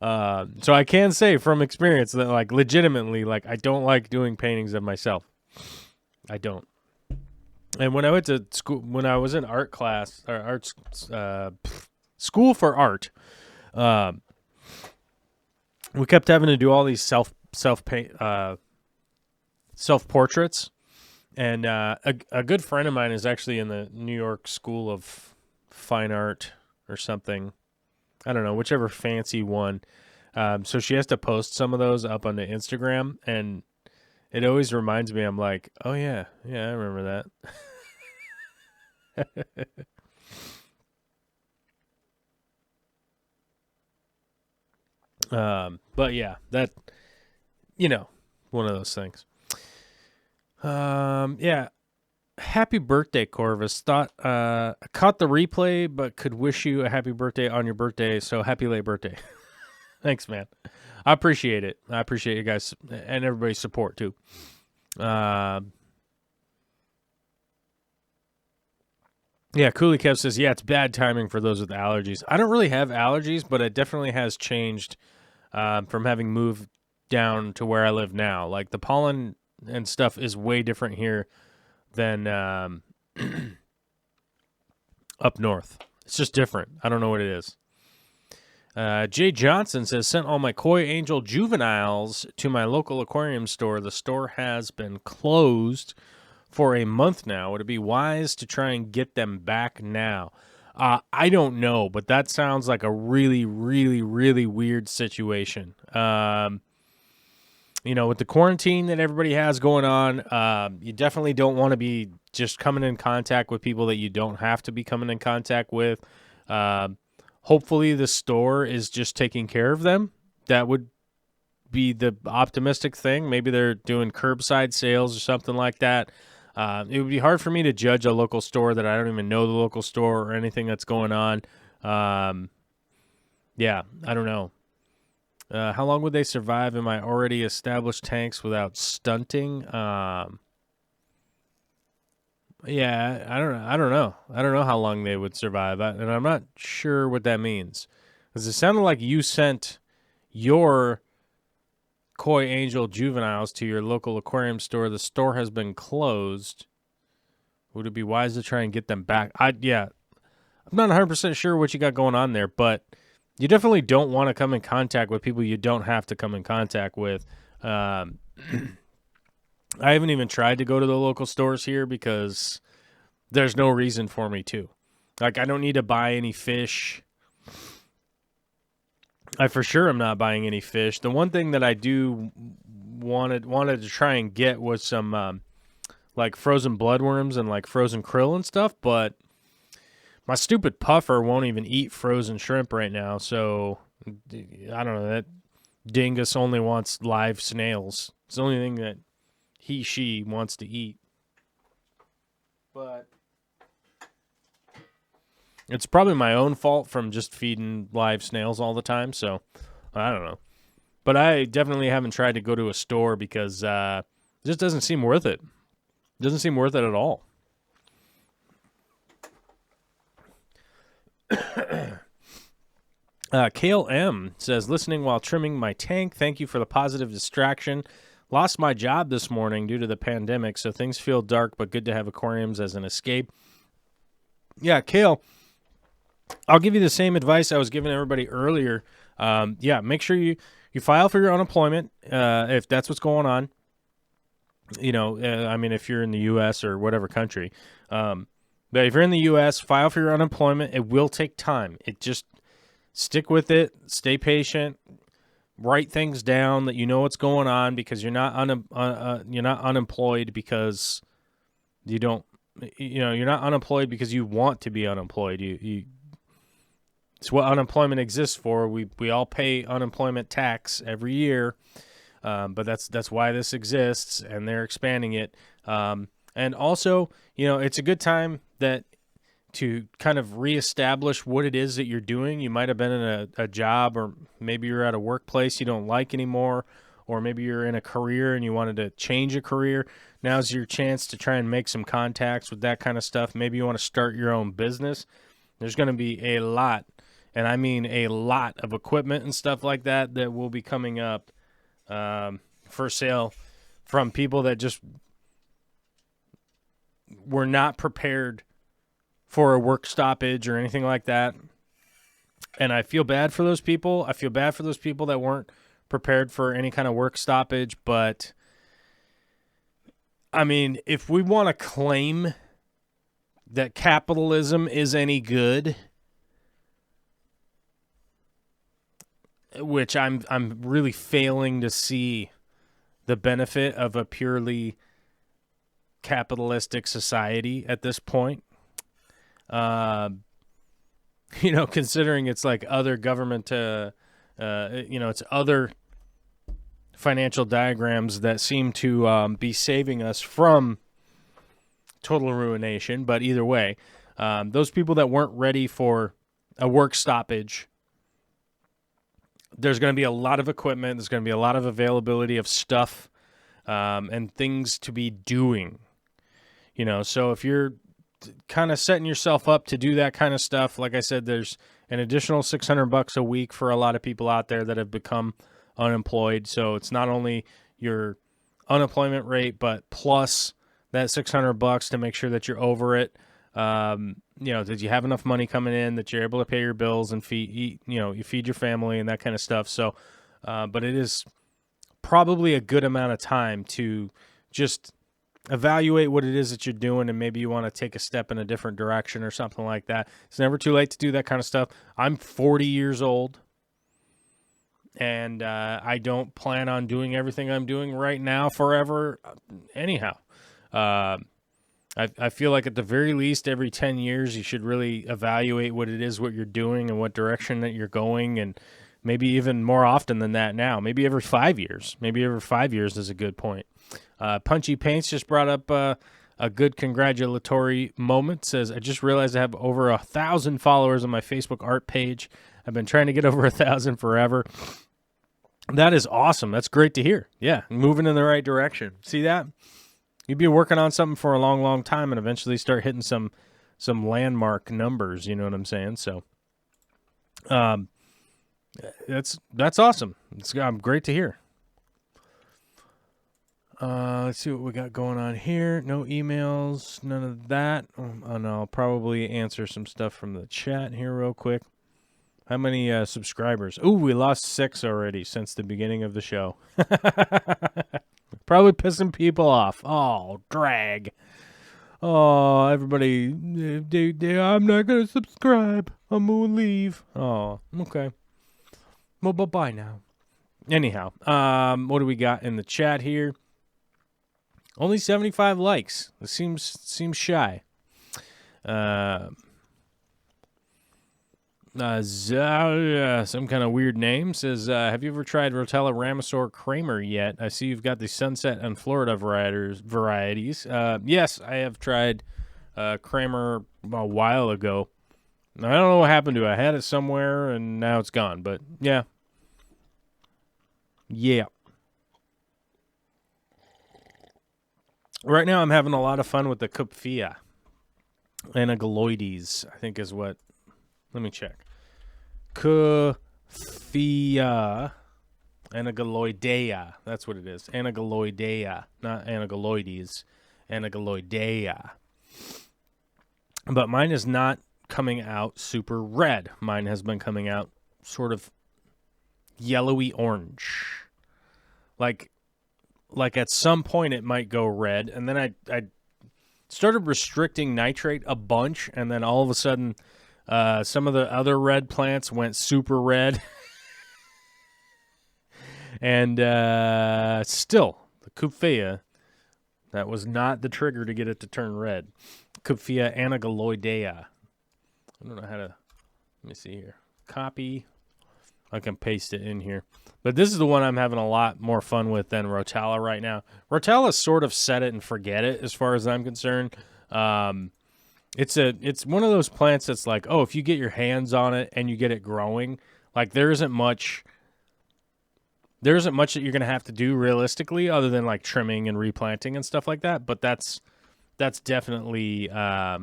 So I can say from experience that, like, legitimately, like, I don't like doing paintings of myself. I don't. And when I went to school, when I was in art class, or arts, school for art, we kept having to do all these self portraits, and a good friend of mine is actually in the New York School of Fine Art or something. I don't know, whichever fancy one. So she has to post some of those up onto Instagram, and it always reminds me. I'm like, oh yeah, I remember that. But yeah, that, one of those things. Yeah. Happy birthday, Corvus. Thought I caught the replay, but could wish you a happy birthday on your birthday. So happy late birthday. Thanks, man. I appreciate it. I appreciate you guys and everybody's support too. Yeah, Cooley Kev says, yeah, it's bad timing for those with allergies. I don't really have allergies, but it definitely has changed from having moved down to where I live now. Like the pollen and stuff is way different here than up north. It's just different. I don't know what it is. Jay Johnson says, sent all my koi angel juveniles to my local aquarium store. The store has been closed for a month now. Would it be wise to try and get them back now? I don't know, but that sounds like a really, really, really weird situation. With the quarantine that everybody has going on, you definitely don't want to be just coming in contact with people that you don't have to be coming in contact with. Hopefully the store is just taking care of them. That would be the optimistic thing. Maybe they're doing curbside sales or something like that. It would be hard for me to judge a local store that I don't even know the local store or anything that's going on. Yeah, I don't know. How long would they survive in my already established tanks without stunting? Yeah, I don't know. I don't know how long they would survive, and I'm not sure what that means. Because it sounded like you sent your koi angel juveniles to your local aquarium store. The store has been closed. Would it be wise to try and get them back? I'm not 100% sure what you got going on there, but you definitely don't want to come in contact with people you don't have to come in contact with. I haven't even tried to go to the local stores here because there's no reason for me to. Like, I don't need to buy any fish. I for sure am not buying any fish. The one thing that I do wanted to try and get was some like frozen bloodworms and like frozen krill and stuff, but my stupid puffer won't even eat frozen shrimp right now, so I don't know. That dingus only wants live snails. It's the only thing that she wants to eat. But it's probably my own fault from just feeding live snails all the time, so I don't know. But I definitely haven't tried to go to a store because it just doesn't seem worth it. It doesn't seem worth it at all. Kale M says, listening while trimming my tank. Thank you for the positive distraction. Lost my job this morning due to the pandemic, so things feel dark, but good to have aquariums as an escape. Yeah, Kale, I'll give you the same advice I was giving everybody earlier. Make sure you file for your unemployment if that's what's going on. If you're in the U.S. or whatever country. But if you're in the U.S., file for your unemployment. It will take time. Stick with it. Stay patient. Write things down that you know what's going on, because you're not unemployed because you don't. You're not unemployed because you want to be unemployed. It's what unemployment exists for. We all pay unemployment tax every year, but that's why this exists, and they're expanding it. And also, it's a good time to kind of reestablish what it is that you're doing. You might have been in a job, or maybe you're at a workplace you don't like anymore, or maybe you're in a career and you wanted to change a career. Now's your chance to try and make some contacts with that kind of stuff. Maybe you want to start your own business. There's going to be a lot, and I mean a lot, of equipment and stuff like that will be coming up for sale from people that just were not prepared for a work stoppage or anything like that. And I feel bad for those people. I feel bad for those people that weren't prepared for any kind of work stoppage. But, I mean, if we want to claim that capitalism is any good, which I'm really failing to see the benefit of a purely capitalistic society at this point. Considering it's like other government, it's other financial diagrams that seem to be saving us from total ruination. But either way, those people that weren't ready for a work stoppage, there's going to be a lot of equipment. There's going to be a lot of availability of stuff and things to be doing. So if you're kind of setting yourself up to do that kind of stuff, like I said, an additional $600 a week for a lot of people out there that have become unemployed. So it's not only your unemployment rate, but plus that $600 to make sure that you're over it. That you have enough money coming in that you're able to pay your bills and you feed your family and that kind of stuff. So, but it is probably a good amount of time to just evaluate what it is that you're doing, and maybe you want to take a step in a different direction or something like that. It's never too late to do that kind of stuff. I'm 40 years old, and I don't plan on doing everything I'm doing right now forever anyhow. I feel like at the very least every 10 years you should really evaluate what it is, what you're doing, and what direction that you're going, and maybe even more often than that now. Maybe every 5 years. Maybe every 5 years is a good point. Punchy Paints just brought up a good congratulatory moment. Says, I just realized I have over 1,000 followers on my Facebook art page. I've been trying to get over 1,000 forever. That is awesome. That's great to hear. Yeah, moving in the right direction. See that? You'd be working on something for a long, long time and eventually start hitting some landmark numbers. You know what I'm saying? So, that's awesome. It's great to hear. Let's see what we got going on here. No emails, none of that. And I'll probably answer some stuff from the chat here real quick. How many subscribers? Ooh, we lost 6 already since the beginning of the show. Probably pissing people off. Oh, drag. Oh, everybody, I'm not going to subscribe. I'm going to leave. Oh, okay. Well, bye-bye now. Anyhow, what do we got in the chat here? Only 75 likes. It seems shy. Some kind of weird name says, have you ever tried Rotella Ramesor Kramer yet? I see you've got the Sunset and Florida varieties. Yes, I have tried Kramer a while ago. I don't know what happened to it. I had it somewhere and now it's gone. But yeah. Right now I'm having a lot of fun with the Kupfia. Anagaloides, I think is what. Let me check. Kupfia Anagaloidea. That's what it is. Anagaloidea, not Anagaloides. Anagaloidea. But mine is not coming out super red. Mine has been coming out sort of yellowy orange. Like at some point it might go red, and then I started restricting nitrate a bunch, and then all of a sudden some of the other red plants went super red. And still, the Kupfia, that was not the trigger to get it to turn red. Kupfia Anagaloidea. I don't know how to, let me see here. Copy. I can paste it in here. But this is the one I'm having a lot more fun with than Rotella right now. Rotella sort of set it and forget it as far as I'm concerned. It's one of those plants that's like, oh, if you get your hands on it and you get it growing, like there isn't much that you're going to have to do realistically other than like trimming and replanting and stuff like that. But that's definitely a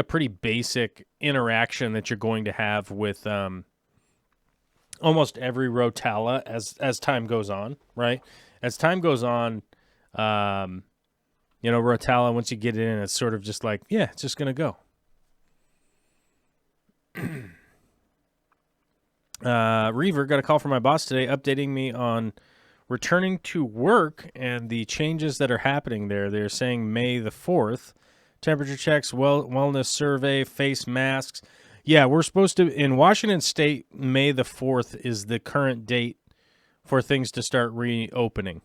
pretty basic interaction that you're going to have with almost every Rotella as time goes on, right? As time goes on, Rotella, once you get it in, it's sort of just like, yeah, it's just going to go. Reaver, got a call from my boss today updating me on returning to work and the changes that are happening there. They're saying May the 4th. Temperature checks, wellness survey, face masks. Yeah, we're supposed to, in Washington State, May the 4th is the current date for things to start reopening.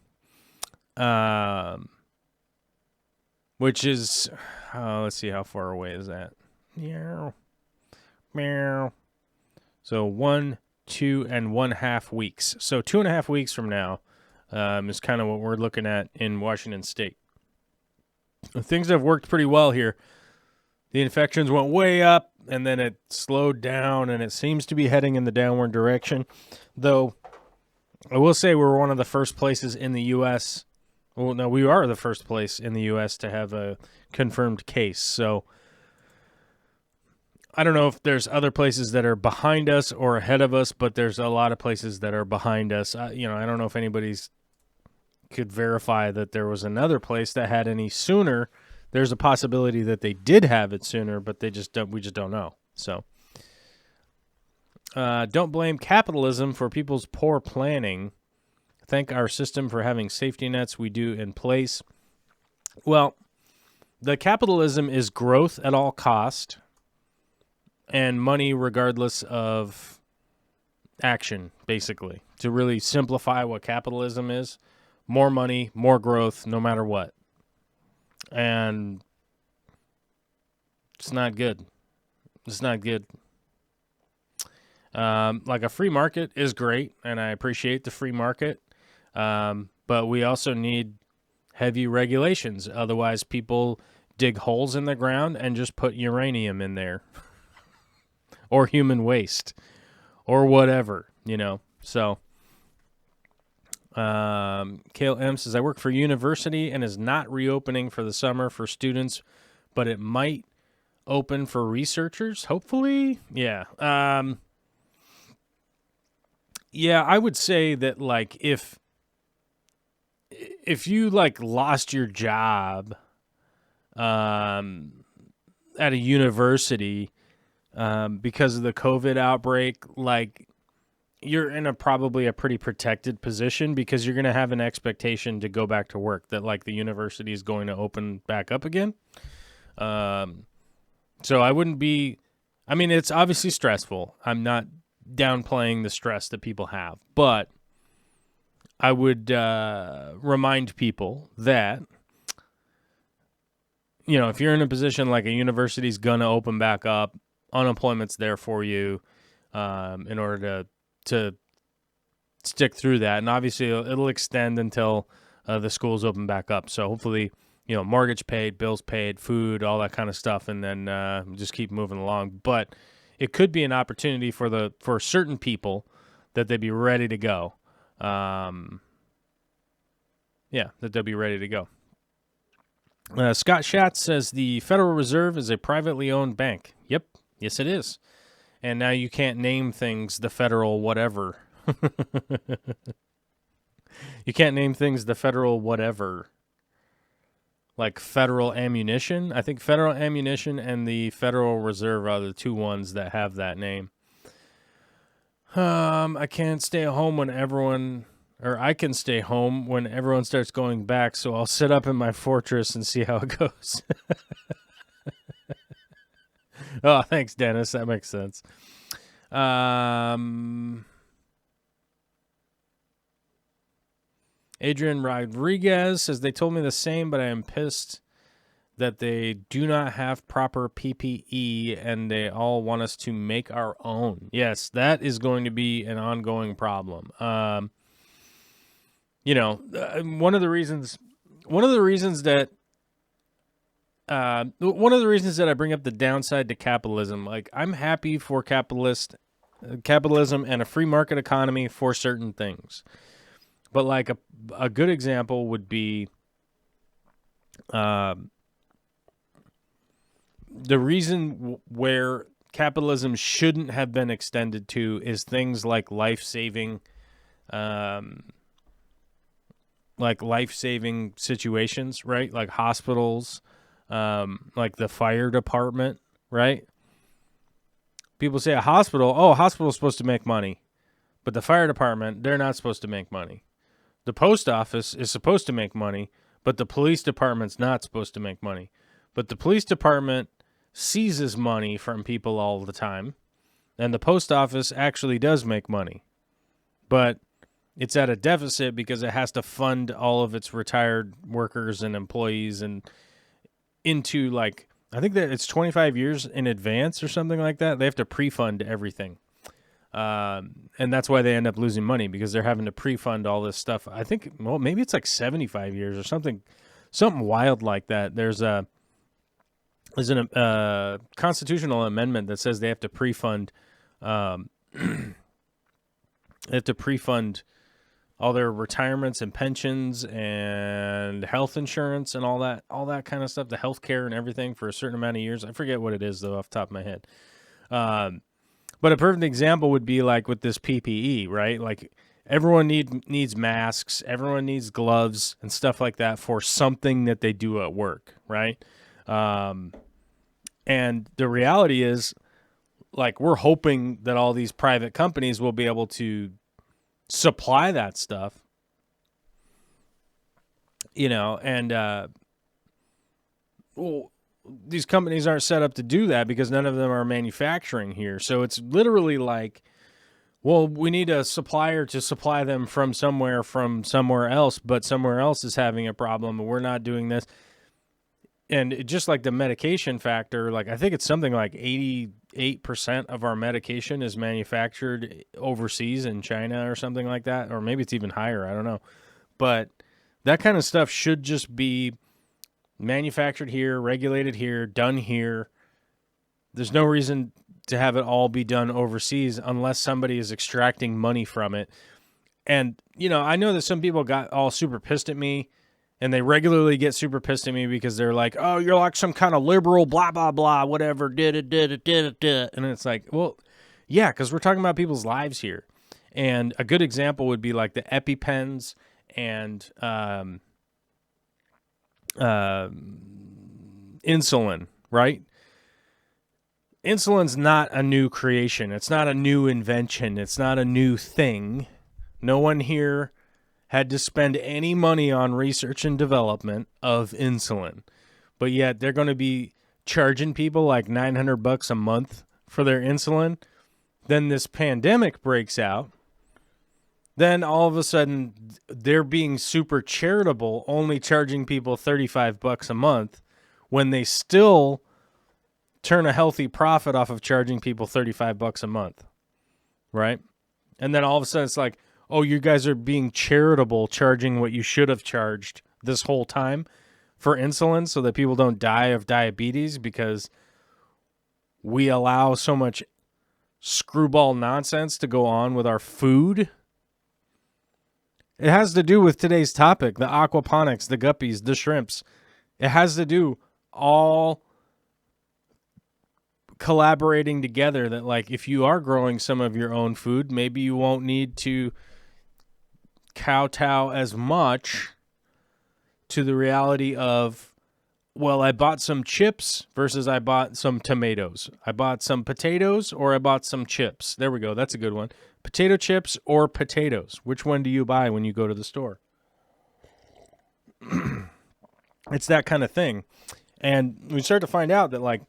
Which is, let's see, how far away is that? Meow. So 1, 2.5 weeks. So 2.5 weeks from now is kind of what we're looking at in Washington State. Things have worked pretty well here. The infections went way up, and then it slowed down, and it seems to be heading in the downward direction. Though, I will say we're one of the first places in the U.S. Well, no, we are the first place in the U.S. to have a confirmed case. So, I don't know if there's other places that are behind us or ahead of us, but there's a lot of places that are behind us. I don't know if anybody's could verify that there was another place that had any sooner. There's a possibility that they did have it sooner, but we just don't know. So don't blame capitalism for people's poor planning. Thank our system for having safety nets we do in place. Well, the capitalism is growth at all cost and money regardless of action, basically. To really simplify what capitalism is, more money, more growth, no matter what. And it's not good. It's not good. Like a free market is great, and I appreciate the free market. But we also need heavy regulations. Otherwise, people dig holes in the ground and just put uranium in there. Or human waste. Or whatever, So, Kale M says, I work for university and is not reopening for the summer for students, but it might open for researchers, hopefully. Yeah. Yeah, I would say that, like, if you, like, lost your job at a university because of the COVID outbreak, like, you're in probably a pretty protected position because you're going to have an expectation to go back to work, that, like, the university is going to open back up again. So I wouldn't be, I mean, it's obviously stressful. I'm not downplaying the stress that people have, but I would remind people that, if you're in a position like a university's going to open back up, unemployment's there for you in order to stick through that. And obviously it'll extend until the schools open back up. So hopefully, mortgage paid, bills paid, food, all that kind of stuff, and then just keep moving along. But it could be an opportunity for certain people that they'd be ready to go. That they'll be ready to go. Scott Schatz says the Federal Reserve is a privately owned bank. Yep. Yes, it is. And now you can't name things the federal whatever. You can't name things the federal whatever. Like federal ammunition. I think federal ammunition and the Federal Reserve are the two ones that have that name. I can't stay home when I can stay home when everyone starts going back, so I'll sit up in my fortress and see how it goes. Oh, thanks, Dennis. That makes sense. Adrian Rodriguez says, they told me the same, but I am pissed that they do not have proper PPE and they all want us to make our own. Yes, that is going to be an ongoing problem. One of the reasons that I bring up the downside to capitalism, like, I'm happy for capitalism and a free market economy for certain things. But, like, a good example would be the reason where capitalism shouldn't have been extended to is things like life-saving situations, right? Like hospitals, like the fire department, right? People say a hospital's supposed to make money. But the fire department, they're not supposed to make money. The post office is supposed to make money, but the police department's not supposed to make money. But the police department seizes money from people all the time, and the post office actually does make money. But it's at a deficit because it has to fund all of its retired workers and employees and into, like, I think that it's 25 years in advance or something like that. They have to pre-fund everything. And that's why they end up losing money, because they're having to pre-fund all this stuff. I think, well, maybe it's like 75 years or something wild like that. There's a constitutional amendment that says they have to pre-fund, all their retirements and pensions and health insurance and all that kind of stuff, the health care and everything for a certain amount of years. I forget what it is, though, off the top of my head. But a perfect example would be like with this PPE, right? Like everyone needs masks, everyone needs gloves and stuff like that for something that they do at work, right? And the reality is, like, we're hoping that all these private companies will be able to supply that stuff, and well, these companies aren't set up to do that because none of them are manufacturing here. So it's literally like, well, we need a supplier to supply them from somewhere else, but somewhere else is having a problem and we're not doing this. And just like the medication factor, like I think it's something like 88% of our medication is manufactured overseas in China or something like that, or maybe it's even higher, I don't know. But that kind of stuff should just be manufactured here, regulated here, done here. There's no reason to have it all be done overseas unless somebody is extracting money from it. And, I know that some people got all super pissed at me, and they regularly get super pissed at me because they're like, oh, you're like some kind of liberal, blah, blah, blah, whatever, did it. And it's like, well, yeah, because we're talking about people's lives here. And a good example would be like the EpiPens and insulin, right? Insulin's not a new creation. It's not a new invention. It's not a new thing. No one here had to spend any money on research and development of insulin. But yet they're going to be charging people like $900 a month for their insulin. Then this pandemic breaks out. Then all of a sudden they're being super charitable, only charging people $35 a month when they still turn a healthy profit off of charging people $35 a month, right? And then all of a sudden it's like, oh, you guys are being charitable, charging what you should have charged this whole time for insulin so that people don't die of diabetes because we allow so much screwball nonsense to go on with our food. It has to do with today's topic, the aquaponics, the guppies, the shrimps. It has to do all collaborating together that, like, if you are growing some of your own food, maybe you won't need to kowtow as much to the reality of, well, I bought some chips versus I bought some tomatoes. I bought some potatoes or I bought some chips. There we go. That's a good one. Potato chips or potatoes. Which one do you buy when you go to the store? It's that kind of thing. And we start to find out that, like,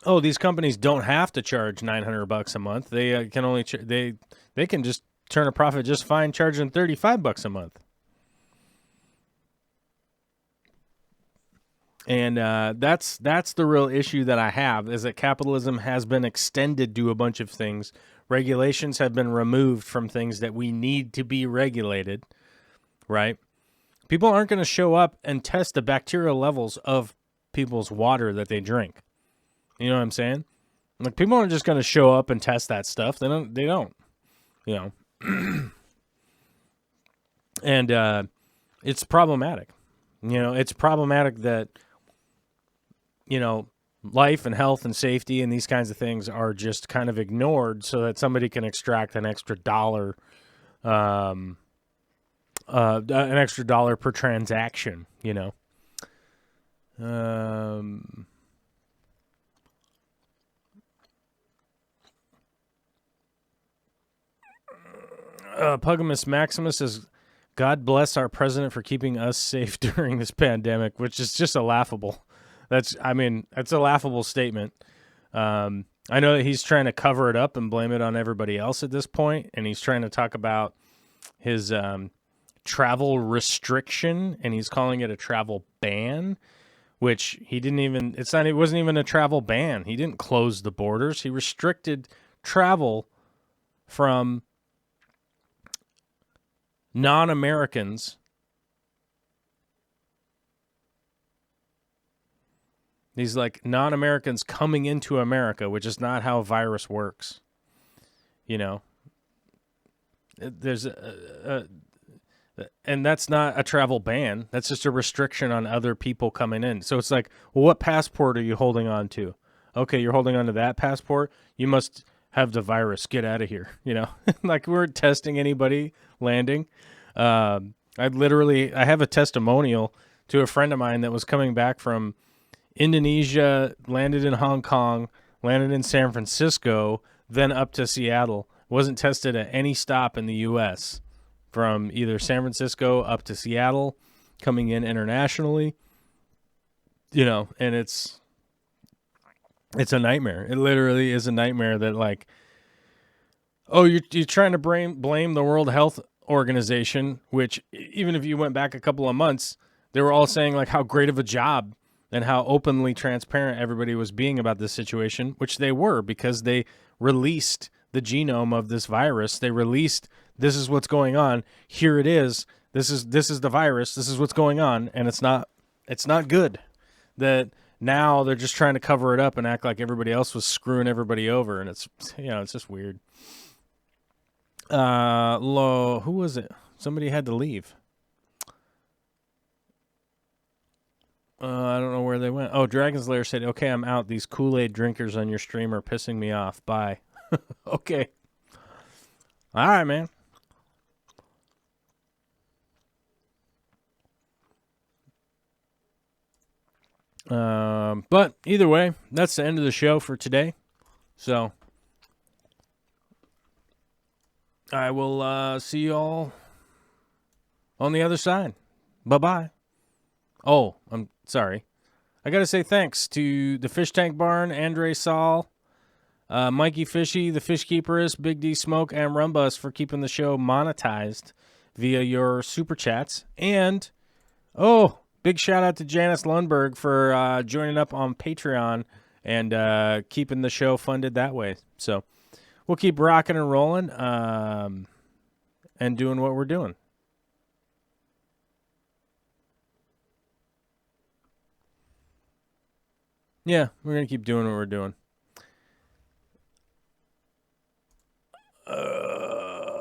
oh, these companies don't have to charge $900 a month. They can only they can just turn a profit just fine charging $35 a month. And that's the real issue that I have, is that capitalism has been extended to a bunch of things. Regulations have been removed from things that we need to be regulated, right? People aren't going to show up and test the bacterial levels of people's water that they drink. You know what I'm saying? Like, people aren't just going to show up and test that stuff. They don't. And it's problematic. It's problematic that, life and health and safety and these kinds of things are just kind of ignored so that somebody can extract an extra dollar, an extra dollar per transaction, Pugimus Maximus says, God bless our president for keeping us safe during this pandemic, which is just a laughable. That's a laughable statement. I know that he's trying to cover it up and blame it on everybody else at this point, and he's trying to talk about his travel restriction, and he's calling it a travel ban, which it wasn't even a travel ban. He didn't close the borders. He restricted travel from non-Americans. These, like, non-Americans coming into America, which is not how a virus works. There's and that's not a travel ban. That's just a restriction on other people coming in. So it's like, well, what passport are you holding on to? Okay, you're holding on to that passport. You must have the virus. Get out of here. You know, like we weren't testing anybody landing. I have a testimonial to a friend of mine that was coming back from Indonesia, landed in Hong Kong, landed in San Francisco, then up to Seattle. Wasn't tested at any stop in the U.S. from either San Francisco up to Seattle, coming in internationally. You know, and it's a nightmare. It literally is a nightmare that, like, oh, you're trying to blame the World Health Organization, which even if you went back a couple of months, they were all saying like how great of a job and how openly transparent everybody was being about this situation, which they were, because they released the genome of this virus. They released, this is what's going on. Here it is. This is the virus. This is what's going on, and it's not good. That now they're just trying to cover it up and act like everybody else was screwing everybody over, and it's just weird. Who was it? Somebody had to leave. I don't know where they went. Oh, Dragon's Lair said, okay, I'm out. These Kool-Aid drinkers on your stream are pissing me off. Bye. Okay. All right, man. But either way, that's the end of the show for today. So I will see you all on the other side. Bye-bye. Oh, I'm sorry. I got to say thanks to the Fish Tank Barn, Andre Saul, Mikey Fishy, the Fish Keeperist, Big D Smoke, and Rumbus for keeping the show monetized via your super chats. And, big shout out to Janice Lundberg for joining up on Patreon and keeping the show funded that way. So we'll keep rocking and rolling and doing what we're doing. Yeah, we're going to keep doing what we're doing.